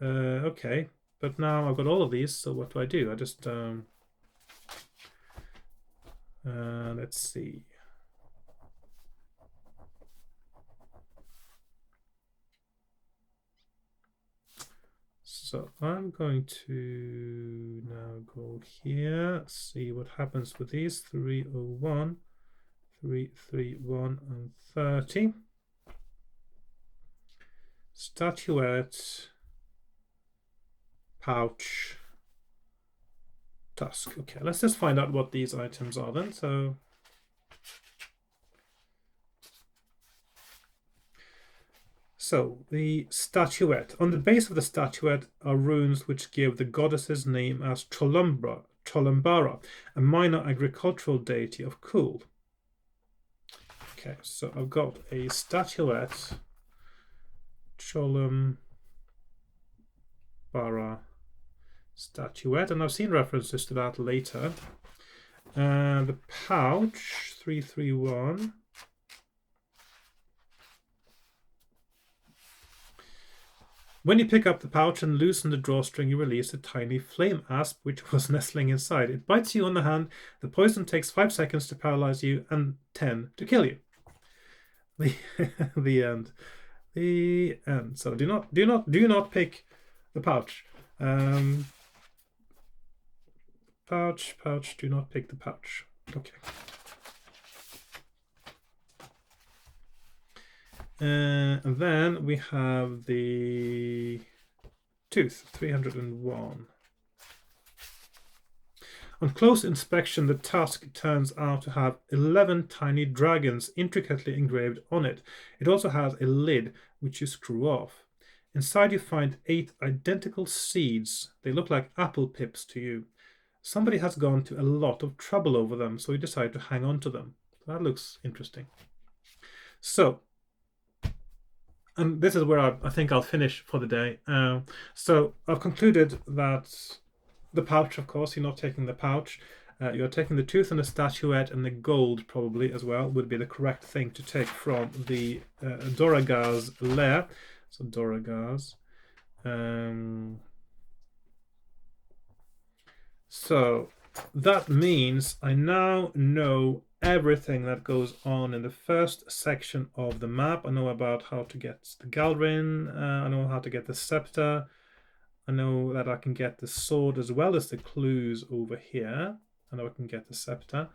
Speaker 1: okay. But now I've got all of these, so what do? I just let's see. So I'm going to now go here, see what happens with these. 301, 331, and 30. Statuette, pouch, tusk. Okay, let's just find out what these items are then. So the statuette. On the base of the statuette are runes which give the goddess's name as Cholumbara, a minor agricultural deity of cool. Okay, so I've got a statuette, Cholumbara statuette, and I've seen references to that later. The pouch, 331. When you pick up the pouch and loosen the drawstring, you release a tiny flame asp which was nestling inside. It bites you on the hand. The poison takes 5 seconds to paralyze you and 10 to kill you. The end. The end. So do not pick the pouch. Pouch. Do not pick the pouch. Okay. And then we have the tooth, 301. On close inspection, the tusk turns out to have 11 tiny dragons intricately engraved on it. It also has a lid, which you screw off. Inside you find 8 identical seeds. They look like apple pips to you. Somebody has gone to a lot of trouble over them, so you decide to hang on to them. That looks interesting. So, and this is where I think I'll finish for the day. So I've concluded that the pouch, of course, you're not taking the pouch. You're taking the tooth and the statuette, and the gold probably as well would be the correct thing to take from the Doraga's lair. So Doraga's. So that means I now know everything that goes on in the first section of the map. I know about how to get the Galrin, I know how to get the scepter, I know that I can get the sword as well as the clues over here. I know I can get the scepter.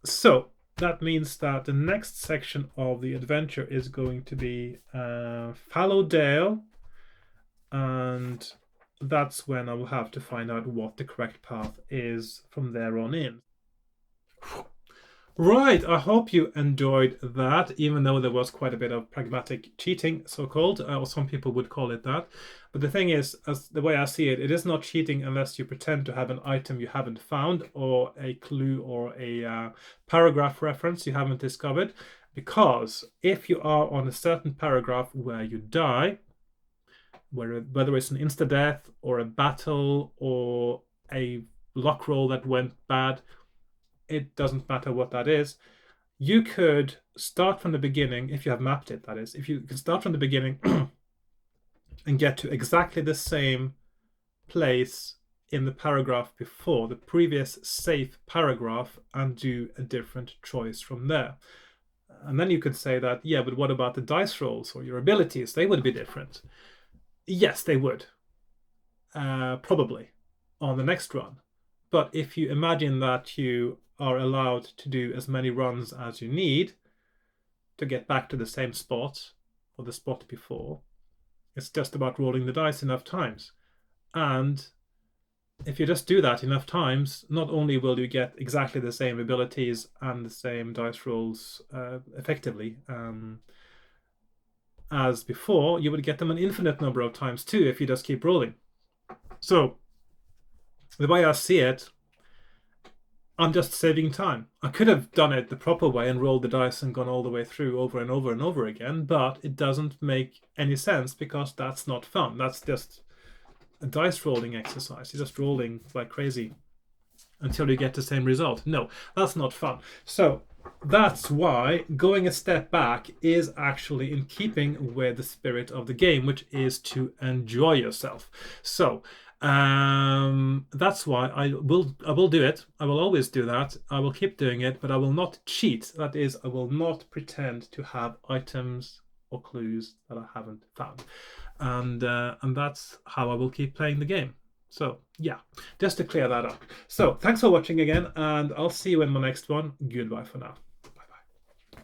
Speaker 1: So that means that the next section of the adventure is going to be Fallowdale, and that's when I will have to find out what the correct path is from there on in. Right, I hope you enjoyed that, even though there was quite a bit of pragmatic cheating, so-called, or some people would call it that. But the thing is, as the way I see it, it is not cheating unless you pretend to have an item you haven't found, or a clue or a paragraph reference you haven't discovered. Because if you are on a certain paragraph where you die, whether it's an insta-death or a battle or a luck roll that went bad, it doesn't matter what that is. You could start from the beginning, if you have mapped it, that is. If you can start from the beginning and get to exactly the same place in the paragraph before, the previous safe paragraph, and do a different choice from there. And then you could say that, yeah, but what about the dice rolls or your abilities? They would be different. Yes, they would. Probably on the next run. But if you imagine that you are allowed to do as many runs as you need to get back to the same spot or the spot before, it's just about rolling the dice enough times. And if you just do that enough times, not only will you get exactly the same abilities and the same dice rolls effectively as before, you would get them an infinite number of times too if you just keep rolling. So the way I see it, I'm just saving time. I could have done it the proper way and rolled the dice and gone all the way through over and over and over again, but it doesn't make any sense because that's not fun. That's just a dice rolling exercise. You're just rolling like crazy until you get the same result. No, that's not fun. So that's why going a step back is actually in keeping with the spirit of the game, which is to enjoy yourself. So that's why I will do it. I will always do that. I will keep doing it, but I will not cheat. That is, I will not pretend to have items or clues that I haven't found. And that's how I will keep playing the game. So yeah, just to clear that up. So thanks for watching again, and I'll see you in my next one. Goodbye for now. Bye bye.